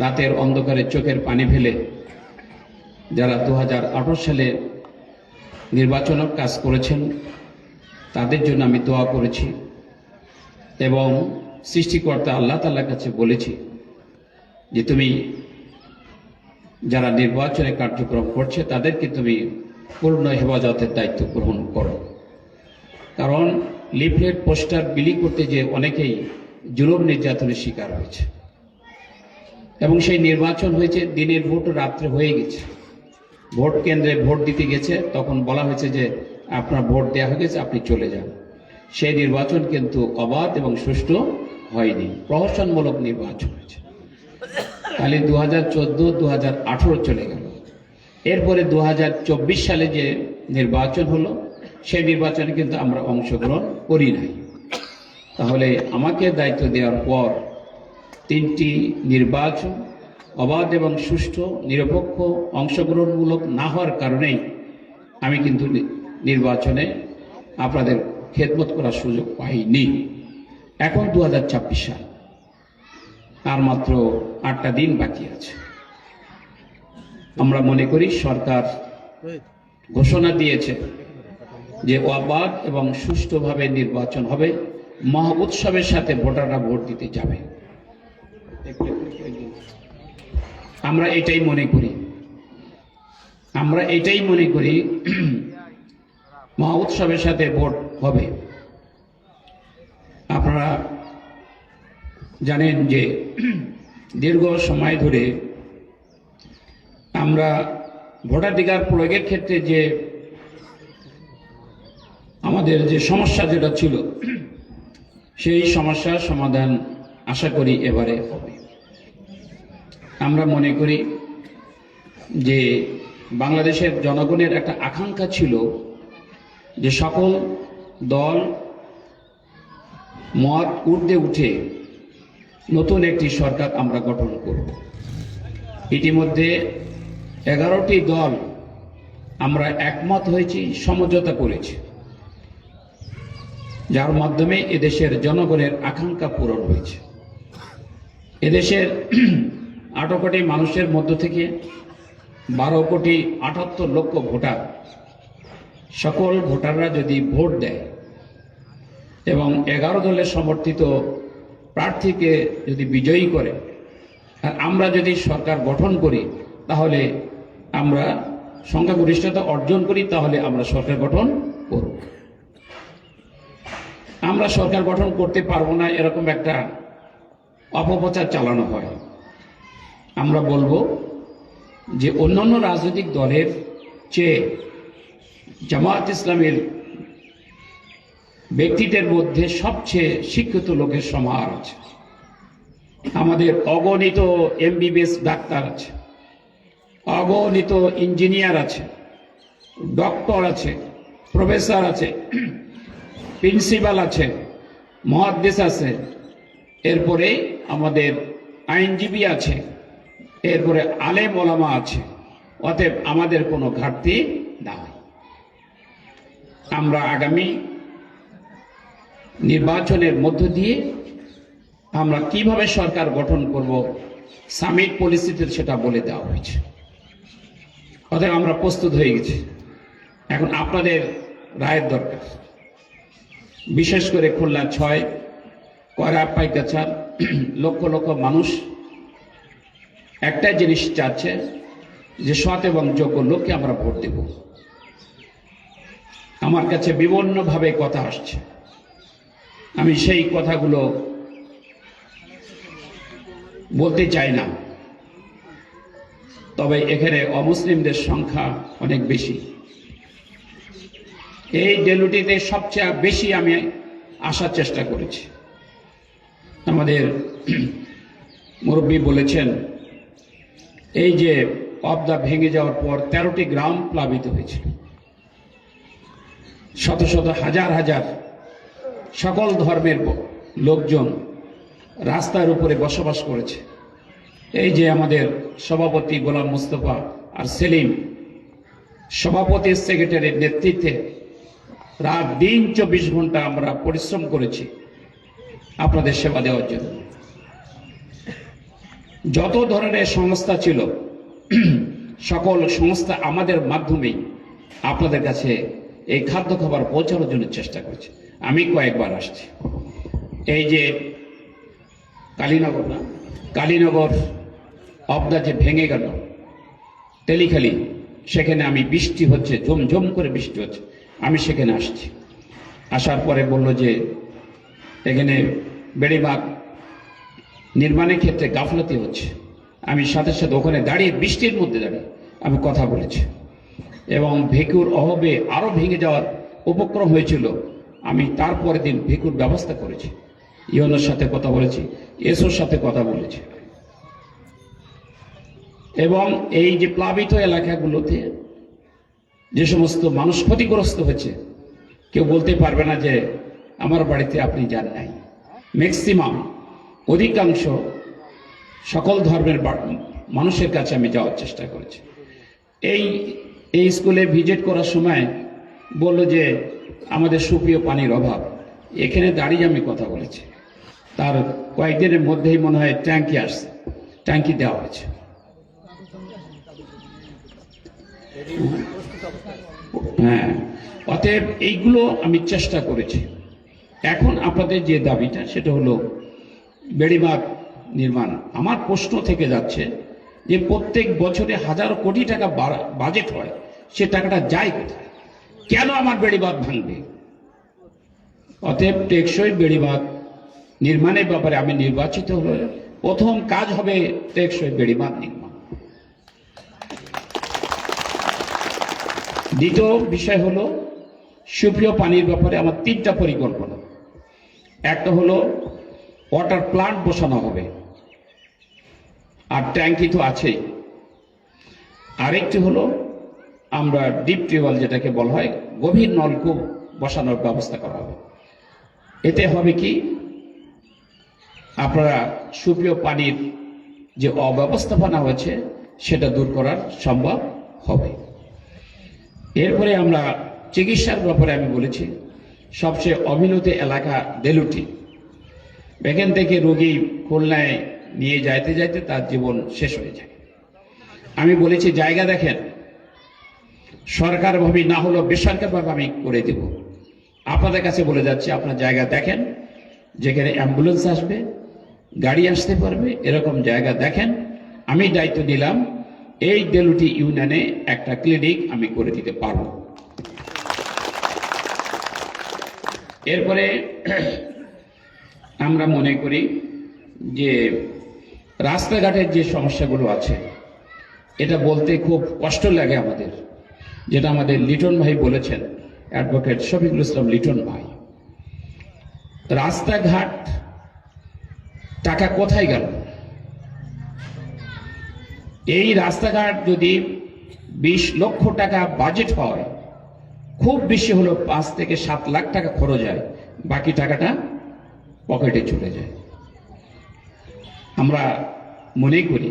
রাতের অন্ধকারে চোখের পানি ফেলে যারা 2018 সালে নির্বাচনের কাজ করেছেন তাদের জন্য আমি দোয়া করেছি এবং সৃষ্টিকর্তা আল্লাহ তাআলার কাছে বলেছি যে তুমি যারা নির্বাচনে কার্যক্রম করছে তাদেরকে তুমি পূর্ণ হেফাজতের দায়িত্ব গ্রহণ করো। কারণ লিফলেট পোস্টার বিলি করতে যে অনেকেই জুলুম নির্যাতনের শিকার হয়েছে এবং সেই নির্বাচন হয়েছে দিনের ভোট রাত্রে হয়ে গেছে। ভোট কেন্দ্রে ভোট দিতে গেছে, তখন বলা হয়েছে যে আপনার ভোট দেওয়া হয়ে গেছে, আপনি চলে যান। সেই নির্বাচন কিন্তু অবাধ এবং সুষ্ঠু হয়নি, প্রহসনমূলক নির্বাচন হয়েছে। খালি 2014, 2018 চলে গেল। এরপরে 2024 সালে যে নির্বাচন হলো সেই নির্বাচনে কিন্তু আমরা অংশগ্রহণ করি নাই। তাহলে আমাকে দায়িত্ব দেওয়ার পর 3টি নির্বাচন অবাধ এবং সুষ্ঠু নিরপেক্ষ অংশগ্রহণমূলক না হওয়ার কারণেই আমি কিন্তু নির্বাচনে আপনাদের খেদমত করার সুযোগ পাইনি। এখন 2026 সাল, আর মাত্র 8টা দিন বাকি আছে। আমরা মনে করি সরকার ঘোষণা দিয়েছে যে অবাধ এবং সুষ্ঠুভাবে নির্বাচন হবে, মহা উৎসবের সাথে ভোটাররা ভোট দিতে যাবে। আমরা এটাই মনে করি মহা উৎসবের সাথে ভোট হবে। আপনারা জানেন যে দীর্ঘ সময় ধরে আমরা ভোটাধিকার প্রয়োগের ক্ষেত্রে যে আমাদের যে সমস্যা যেটা ছিল সেই সমস্যার সমাধান আশা করি এবারে হবে। আমরা মনে করি যে বাংলাদেশের জনগণের একটা আকাঙ্ক্ষা ছিল যে সকল দল মত ঊর্ধ্বে উঠে নতুন একটি সরকার আমরা গঠন করব। ইতিমধ্যে 11টি দল আমরা একমত হয়েছি, সমঝোতা করেছি, যার মাধ্যমে এদেশের জনগণের আকাঙ্ক্ষা পূরণ হয়েছে। এদেশের 18 কোটি মানুষের মধ্য থেকে 12 কোটি 78 লক্ষ ভোটার, সকল ভোটাররা যদি ভোট দেয় এবং 11 দলের সমর্থিত প্রার্থীকে যদি বিজয়ী করে আর আমরা যদি সরকার গঠন করি, তাহলে আমরা সংখ্যাগরিষ্ঠতা অর্জন করি, তাহলে আমরা সরকার গঠন করব। আমরা সরকার গঠন করতে পারবো না এরকম একটা অপপ্রচার চালানো হয়। আমরা বলবো যে অন্যান্য রাজনৈতিক দলের চেয়ে জামায়াত ইসলামের ব্যক্তিদের মধ্যে সবচেয়ে শিক্ষিত লোকের সমাহার আছে। আমাদের অগণিত MBBS ডাক্তার আছে, অগণিত ইঞ্জিনিয়ার আছে, ডক্টর আছে, প্রফেসর আছে, প্রিন্সিপাল আছে, মুহাদ্দিস আছে, এরপরে আমাদের আইনজীবী আছে, এরপরে আলেম ওলামা আছে। অতএব আমাদের কোনো ঘাটতি নাই। আমরা আগামী নির্বাচনের মধ্য দিয়ে আমরা কিভাবে সরকার গঠন করব সামিট পলিসিতে সেটা বলে দেওয়া হয়েছে। অতএব আমরা প্রস্তুত হয়ে গেছি। এখন আপনাদের রায়ের দরকার। বিশেষ করে খুলনা 6 কয়রা পাইকাছার লক্ষ লক্ষ মানুষ একটা জিনিস চাচ্ছে যে সৎ এবং যোগ্য লোককে আমরা ভোট দেব। আমার কাছে বিভিন্নভাবে কথা আসছে, আমি সেই কথাগুলো বলতে চাই না, তবে এখানে অমুসলিমদের সংখ্যা অনেক বেশি। এই ডেলুটিতে সবচেয়ে বেশি আমি আসার চেষ্টা করেছি। আমাদের মুরব্বী বলেছেন এই যে পদ্মা ভেঙে যাওয়ার পর 13টি গ্রাম প্লাবিত হয়েছিল, শত শত হাজার হাজার সকল ধর্মের লোকজন রাস্তার উপরে বসবাস করেছে। এই যে আমাদের সভাপতি গোলাম মুস্তফা আর সেলিম সভাপতি সেক্রেটারির নেতৃত্বে রাত দিন 24 ঘন্টা আমরা পরিশ্রম করেছি আপনাদের সেবা দেওয়ার জন্য। যত ধরনের সংস্থা ছিল সকল সংস্থা আমাদের মাধ্যমেই আপনাদের কাছে এই খাদ্য খাবার পৌঁছানোর জন্য চেষ্টা করছে। আমি কয়েকবার আসছি। এই যে কালীনগর পদ্মা যে ভেঙে গেল তেলিখালি, সেখানে আমি বৃষ্টি হচ্ছে, ঝমঝম করে বৃষ্টি হচ্ছে, আমি সেখানে আসছি। আসার পরে বলল যে এখানে বেড়িবাঁধ নির্মাণের ক্ষেত্রে গাফলতি হচ্ছে। আমি সাথে সাথে ওখানে দাঁড়িয়ে বৃষ্টির মধ্যে দাঁড়িয়ে আমি কথা বলেছি, এবং ভেকুর অভাবে আরো ভেঙে যাওয়ার উপক্রম হয়েছিল। আমি তারপরের দিন ভেকুর ব্যবস্থা করেছি, ইউনোর সাথে কথা বলেছি, এসওর সাথে কথা বলেছি, এবং এই যে প্লাবিত এলাকাগুলোতে যে সমস্ত মানুষ ক্ষতিগ্রস্ত হয়েছে কেউ বলতে পারবে না যে আমার বাড়িতে আপনি যান নাই। ম্যাক্সিমাম অধিকাংশ সকল ধর্মের মানুষের কাছে আমি যাওয়ার চেষ্টা করেছি। এই স্কুলে ভিজিট করার সময় বলল যে আমাদের সুপ্রিয় পানির অভাব। এখানে দাঁড়িয়ে আমি কথা বলেছি, তার কয়েকদিনের মধ্যেই মনে হয় ট্যাঙ্কি আসছে, ট্যাঙ্কি দেওয়া হয়েছে। হ্যাঁ, অতএব এইগুলো আমি চেষ্টা করেছি। এখন আপনাদের যে দাবিটা সেটা হলো বেড়িবাঁধ নির্মাণ। আমার প্রশ্ন থেকে যাচ্ছে যে প্রত্যেক বছরে হাজার কোটি টাকা বাজেট হয়, সে টাকাটা যায় কোথায়? কেন আমার বেড়িবাঁধ ভাঙবে? অতএব টেকসই বেড়িবাঁধ নির্মাণের ব্যাপারে আমি নির্বাচিত হলে প্রথম কাজ হবে টেকসই বেড়িবাঁধ নির্মাণ। দ্বিতীয় বিষয় হলো সুপ্রিয় পানির ব্যাপারে আমার 3টা পরিকল্পনা। একটা হলো ওয়াটার প্লান্ট বসানো হবে, আর ট্যাঙ্কি তো আছেই। আরেকটি হলো আমরা ডিপ টিউবওয়েল যেটাকে বলা হয় গভীর নলকূপ বসানোর ব্যবস্থা করা হবে। এতে হবে কি, আপনারা সুপ্রিয় পানির যে অব্যবস্থাপনা হয়েছে সেটা দূর করার সম্ভব হবে। এরপরে আমরা চিকিৎসার ব্যাপারে আমি বলেছি সবচেয়ে অবহেলিত এলাকা দেলুটি। এখান থেকে রোগী খুলনায় নিয়ে যাইতে যাইতে তার জীবন শেষ হয়ে যায়। আমি বলেছি জায়গা দেখেন, সরকারভাবে না হলেও বেসরকারিভাবে আমি করে দেব। আপনাদের কাছে বলে যাচ্ছি, আপনার জায়গা দেখেন যেখানে অ্যাম্বুলেন্স আসবে, গাড়ি আসতে পারবে, এরকম জায়গা দেখেন। আমি দায়িত্ব দিলাম এই দেলুটি ইউনিয়নে একটা ক্লিনিক আমি করে দিতে পারব। এরপরে আমরা মনে করি যে রাস্তাঘাটের যে সমস্যাগুলো আছে এটা বলতে খুব কষ্ট লাগে আমাদের, যেটা আমাদের লিটন ভাই বলেছেন, অ্যাডভোকেট শফিকুল ইসলাম লিটন ভাই। রাস্তাঘাট টাকা কোথায় গেল? এই রাস্তাঘাট যদি 20 লক্ষ টাকা বাজেট হয়, খুব বেশি হলো 5 থেকে 7 লাখ টাকা খরচ হয়, বাকি টাকাটা পকেটে চলে যায়। আমরা মনে করি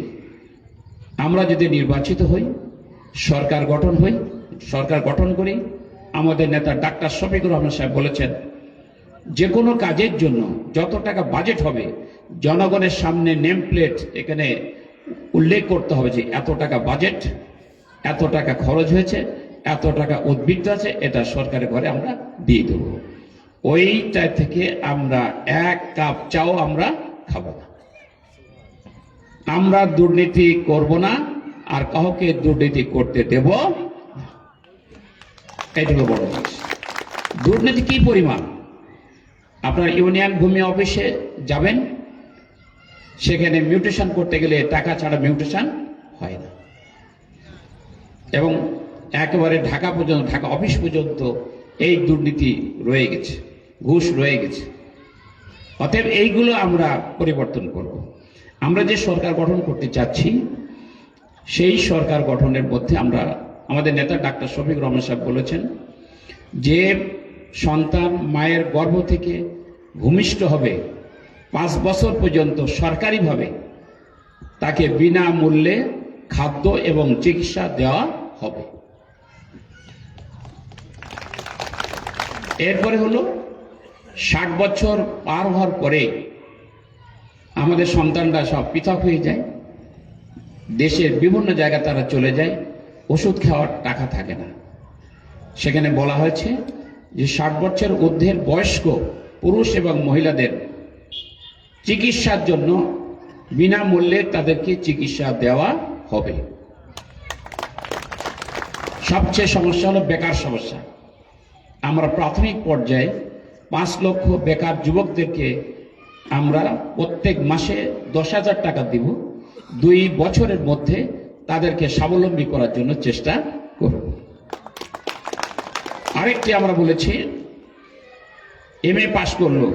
আমরা যদি নির্বাচিত হই, সরকার গঠন করি, আমাদের নেতা ডাক্তার শফিকুর রহমান সাহেব বলেছেন যে কোনো কাজের জন্য যত টাকা বাজেট হবে জনগণের সামনে নেম প্লেট এখানে উল্লেখ করতে হবে যে এত টাকা বাজেট, এত টাকা খরচ হয়েছে, এত টাকা উদ্বৃত্ত আছে, এটা সরকারের ঘরে আমরা দিয়ে দেব। ওইটা থেকে আমরা 1 কাপ চাও আমরা খাবো না, আমরা দুর্নীতি করব না, আর কাউকে দুর্নীতি করতে দেব না। এইটুকু বড় জিনিস। দুর্নীতি কি পরিমাণ? আপনার ইউনিয়ন ভূমি অফিসে যাবেন, সেখানে মিউটেশন করতে গেলে টাকা ছাড়া মিউটেশন হয় না, এবং একেবারে ঢাকা পর্যন্ত, ঢাকা অফিস পর্যন্ত এই দুর্নীতি রয়ে গেছে, ঘুষ রয়ে গেছে। অতএব এইগুলো আমরা পরিবর্তন করব। আমরা যে সরকার গঠন করতে চাচ্ছি, সেই সরকার গঠনের মধ্যে আমরা, আমাদের নেতা ডাক্তার শফিকুর রহমান সাহেব বলেছেন যে সন্তান মায়ের গর্ভ থেকে ভূমিষ্ঠ হবে 5 বছর পর্যন্ত সরকারিভাবে তাকে বিনামূল্যে খাদ্য এবং চিকিৎসা দেওয়া হবে। এরপরে হলো 60 বছর পার হওয়ার পরে আমাদের সন্তানরা সব পৃথক হয়ে যায়, দেশের বিভিন্ন জায়গায় তারা চলে যায়, ওষুধ খাওয়ার টাকা থাকে না। সেখানে বলা হয়েছে যে 60 বছর ঊর্ধ্বের বয়স্ক পুরুষ এবং মহিলাদের চিকিৎসার জন্য বিনামূল্যে তাদেরকে চিকিৎসা দেওয়া হবে। সবচেয়ে সমস্যা হলো বেকার সমস্যা। আমরা প্রাথমিক পর্যায়ে 5 লক্ষ বেকার যুবকদেরকে আমরা প্রত্যেক মাসে 10,000 টাকা দিব। 2 বছরের মধ্যে তাদেরকে স্বাবলম্বী করার জন্য চেষ্টা করব। আরেকটি আমরা বলেছি, MA পাশ করলো,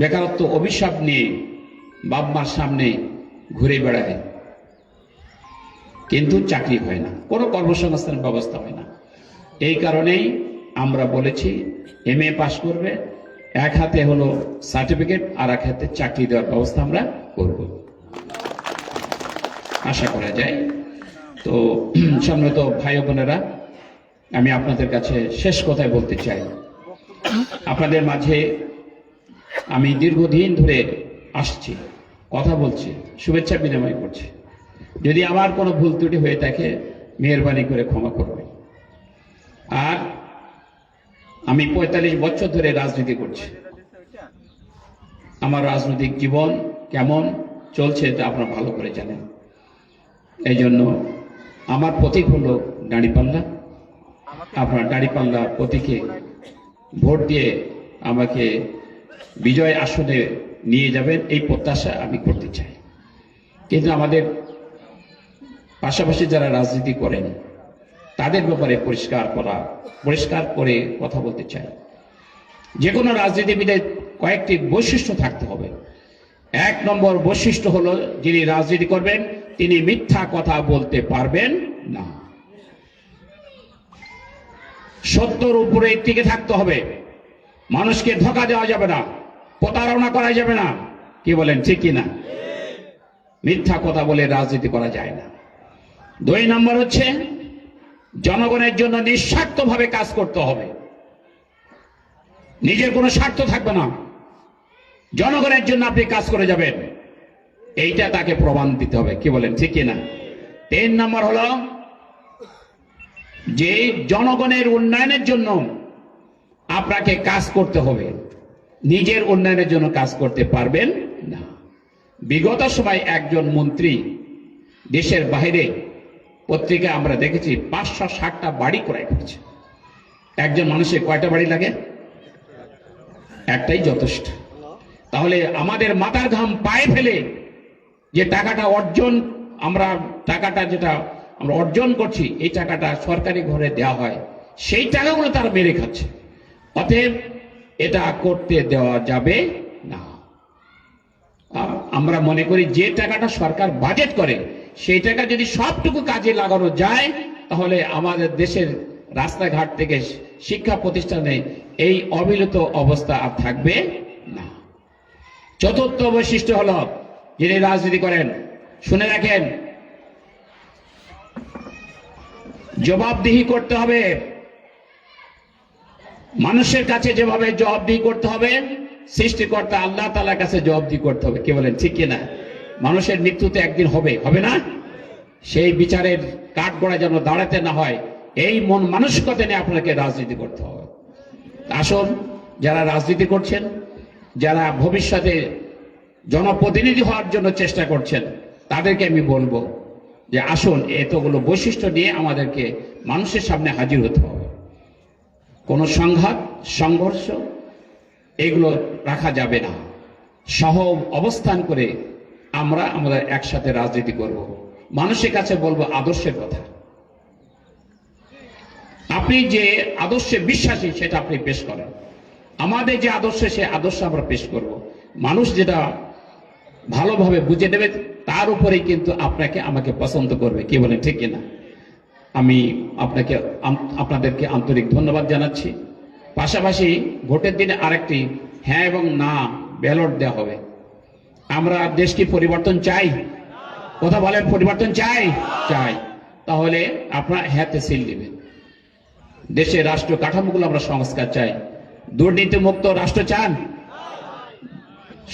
বেকারত্ব অভিশাপ নিয়ে বাপ মার সামনে ঘুরে বেড়ায়, কিন্তু চাকরি হয় না, কোনো কর্মসংস্থানের ব্যবস্থা হয় না। এই কারণেই আমরা বলেছি MA পাশ করবে, এক হাতে হলো সার্টিফিকেট আর এক হাতে চাকরি দেওয়ার ব্যবস্থা আমরা করব, আশা করা যায়। তো সম্মানিত ভাই বোনেরা, আমি আপনাদের কাছে শেষ কথায় বলতে চাই, আপনাদের মাঝে আমি দীর্ঘদিন ধরে আসছি, কথা বলছি, শুভেচ্ছা বিনিময় করছি। যদি আমার কোনো ভুল ত্রুটি হয়ে থাকে, মেহেরবানি করে ক্ষমা করবেন। আর আমি 45 বছর ধরে রাজনীতি করছি। আমার রাজনৈতিক জীবন কেমন চলছে তা আপনারা ভালো করে জানেন। এই জন্য আমার প্রতীক হলো দাঁড়িপাল্লা। আপনার দাঁড়িপাল্লা প্রতীকে ভোট দিয়ে আমাকে বিজয় আসনে নিয়ে যাবেন, এই প্রত্যাশা আমি করতে চাই। কিন্তু আমাদের পাশাপাশি যারা রাজনীতি করেন তাদের ব্যাপারে পরিষ্কার করে কথা বলতে চাই। যে কোনো রাজনীতিবিদের কয়েকটি বৈশিষ্ট্য থাকতে হবে। 1 নম্বর বৈশিষ্ট্য হলো, যিনি রাজনীতি করবেন তিনি মিথ্যা কথা বলতে পারবেন না, সত্যর উপরে টিকে থাকতে হবে, মানুষকে ধোঁকা দেওয়া যাবে না, প্রতারণা করা যাবে না। কি বলেন, ঠিক কিনা? মিথ্যা কথা বলে রাজনীতি করা যায় না। 2 নম্বর হচ্ছে, জনগণের জন্য নিঃস্বার্থভাবে কাজ করতে হবে, নিজের কোনো স্বার্থ থাকবে না, জনগণের জন্য আপনি কাজ করে যাবেন, এইটা তাকে প্রমাণ দিতে হবে। কি বলেন, ঠিক কিনা? 3 নম্বর হলো যে জনগণের উন্নয়নের জন্য আপনাকে কাজ করতে হবে, নিজের উন্নয়নের জন্য কাজ করতে পারবেন না। বিগত সময় একজন মন্ত্রী দেশের বাইরে, পত্রিকায় আমরা দেখেছি 560টা বাড়ি ক্রয় করেছে। একজন মানুষের কয়টা বাড়ি লাগে? একটাই যথেষ্ট। তাহলে আমাদের মাথার ঘাম পায়ে ফেলে যে টাকাটা যেটা আমরা অর্জন করছি, এই টাকাটা সরকারি ঘরে দেওয়া হয়, সেই টাকাগুলো তারা মেরে খাচ্ছে। অতএব এটা করতে দেওয়া যাবে না। আমরা মনে করি যে টাকাটা সরকার বাজেট করে, সেই টাকা যদি সবটুকু কাজে লাগানো যায়, তাহলে আমাদের দেশের রাস্তাঘাট থেকে শিক্ষা প্রতিষ্ঠানে এই অবিরত অবস্থা আর থাকবে না। 4র্থ বৈশিষ্ট্য হলো, যিনি রাজনীতি করেন, শুনে রাখেন, জবাবদিহি করতে হবে। মানুষের কাছে যেভাবে জবাবদিহি করতে হবে, সৃষ্টিকর্তা আল্লাহ তাআলার কাছে জবাবদিহি করতে হবে। কি বলেন, ঠিক কিনা? মানুষের মৃত্যুতে একদিন হবে না? সেই বিচারের কাঠগড়ায় যেন দাঁড়াতে না হয়, এই মন মানসিকতা নিয়ে আপনাকে রাজনীতি করতে হবে। আসুন, যারা রাজনীতি করছেন, যারা ভবিষ্যতে জনপ্রতিনিধি হওয়ার জন্য চেষ্টা করছেন, তাদেরকে আমি বলবো, যে আসুন এতগুলো বৈশিষ্ট্য নিয়ে আমাদেরকে মানুষের সামনে হাজির হতে হবে। কোনো সংঘাত সংঘর্ষ এগুলো রাখা যাবে না। সহ অবস্থান করে আমরা আমাদের একসাথে রাজনীতি করব। মানুষের কাছে বলবো আদর্শের কথা। আপনি যে আদর্শে বিশ্বাসী সেটা আপনি পেশ করেন, আমাদের যে আদর্শ সে আদর্শ আমরা পেশ করব। মানুষ যেটা ভালোভাবে বুঝে নেবে তার উপরেই কিন্তু আপনাকে আমাকে পছন্দ করবে। কি বলেন ঠিক কিনা? আমি আপনাদেরকে আন্তরিক ধন্যবাদ জানাচ্ছি। পাশাপাশি ভোটের দিনে আরেকটি হ্যাঁ এবং না ব্যালট দেওয়া হবে। আমরা দেশ কি পরিবর্তন চাই? কথা বলেন, পরিবর্তন চাই? চাই। তাহলে আপনারা হ্যাঁতে সিল দিবেন। দেশের রাষ্ট্র কাঠামোগুলো আমরা সংস্কার চাই। দুর্নীতি মুক্ত রাষ্ট্র চান?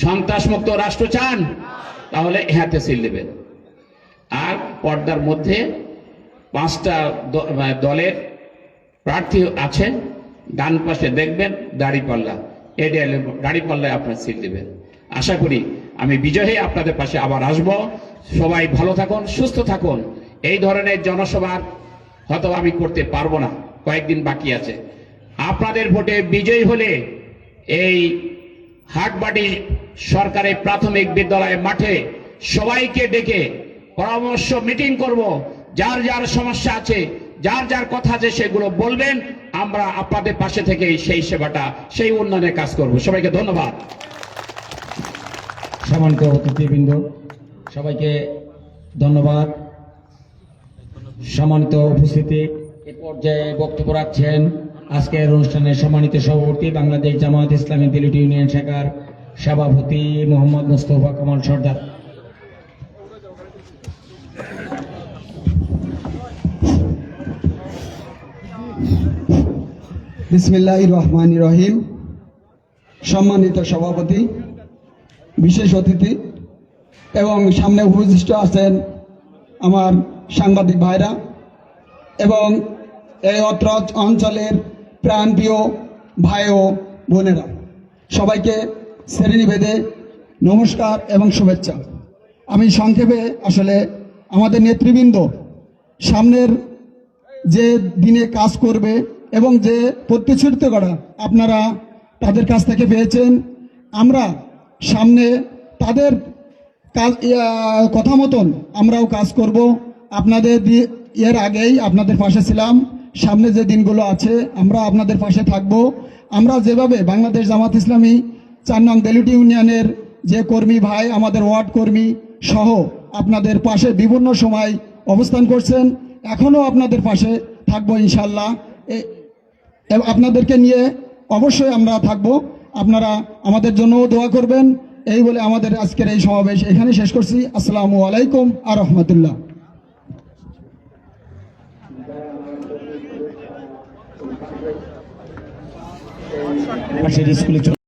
সন্ত্রাস মুক্ত রাষ্ট্র চান? তাহলে হ্যাঁতে সিল দেবেন। আর পর্দার মধ্যে 5টা দলের প্রার্থী আছে, ডান পাশে দেখবেন দাড়িপাল্লা, দাড়িপাল্লায় আপনার সিল দেবেন। আশা করি আমি বিজয় হয়ে আপনাদের পাশে আবার আসব। সবাই ভালো থাকুন, সুস্থ থাকুন। এই ধরনের জনসভার হয়তো আমি করতে পারবো না, কয়েকদিন বাকি আছে। আপনাদের ভোটে বিজয়ী হলে এই হাটবাটি সরকারি প্রাথমিক বিদ্যালয়ের মাঠে সবাইকে ডেকে পরামর্শ মিটিং করব। যার যার সমস্যা আছে, যার যার কথা আছে সেগুলো বলবেন। আমরা আপনাদের পাশে থেকে সেই সেবাটা, সেই উন্নয়নের কাজ করব। সবাইকে ধন্যবাদ। সম্মানিত অতিথিবৃন্দ, সবাইকে ধন্যবাদ। সম্মানিত উপস্থিতি, এ পর্যায়ে বক্তব্য রাখছেন আজকের অনুষ্ঠানের সম্মানিত সভাপতি, বাংলাদেশ জামায়াত ইসলামী বিলুট ইউনিয়ন শাখার সভাপতি মোহাম্মদ মোস্তফা কামাল সর্দার। বিসমিল্লাহির রহমানির রহিম। সম্মানিত সভাপতি, বিশেষ অতিথি এবং সামনে উপবিষ্ট আছেন আমার সাংবাদিক ভাইরা এবং এই অত্র অঞ্চলের প্রাণপ্রিয় ভাই ও বোনেরা, সবাইকে শ্রেণীভেদে নমস্কার এবং শুভেচ্ছা। আমি সংক্ষেপে আসলে আমাদের নেতৃবৃন্দ সামনের যে দিনে কাজ করবে এবং যে প্রতিশ্রুতি করা আপনারা তাদের কাছ থেকে পেয়েছেন, আমরা সামনে তাদের কাজ কথা মতন আমরাও কাজ করব। আপনাদের এর আগেই আপনাদের পাশে ছিলাম, সামনে যে দিনগুলো আছে আমরা আপনাদের পাশে থাকব। আমরা যেভাবে বাংলাদেশ জামাত ইসলামী 4 নং বেলুটি ইউনিয়নের যে কর্মী ভাই, আমাদের ওয়ার্ড কর্মী সহ আপনাদের পাশে বিভিন্ন সময় অবস্থান করছেন, এখনও আপনাদের পাশে থাকবো ইনশাল্লাহ। আপনাদেরকে নিয়ে অবশ্যই আমরা থাকব। আপনারা আমাদের জন্যও দোয়া করবেন। এই বলে আমাদের আজকের এই সমাবেশ এখানে শেষ করছি। আসসালামু আলাইকুম আর রহমতুল্লাহ। পাশের স্কুলে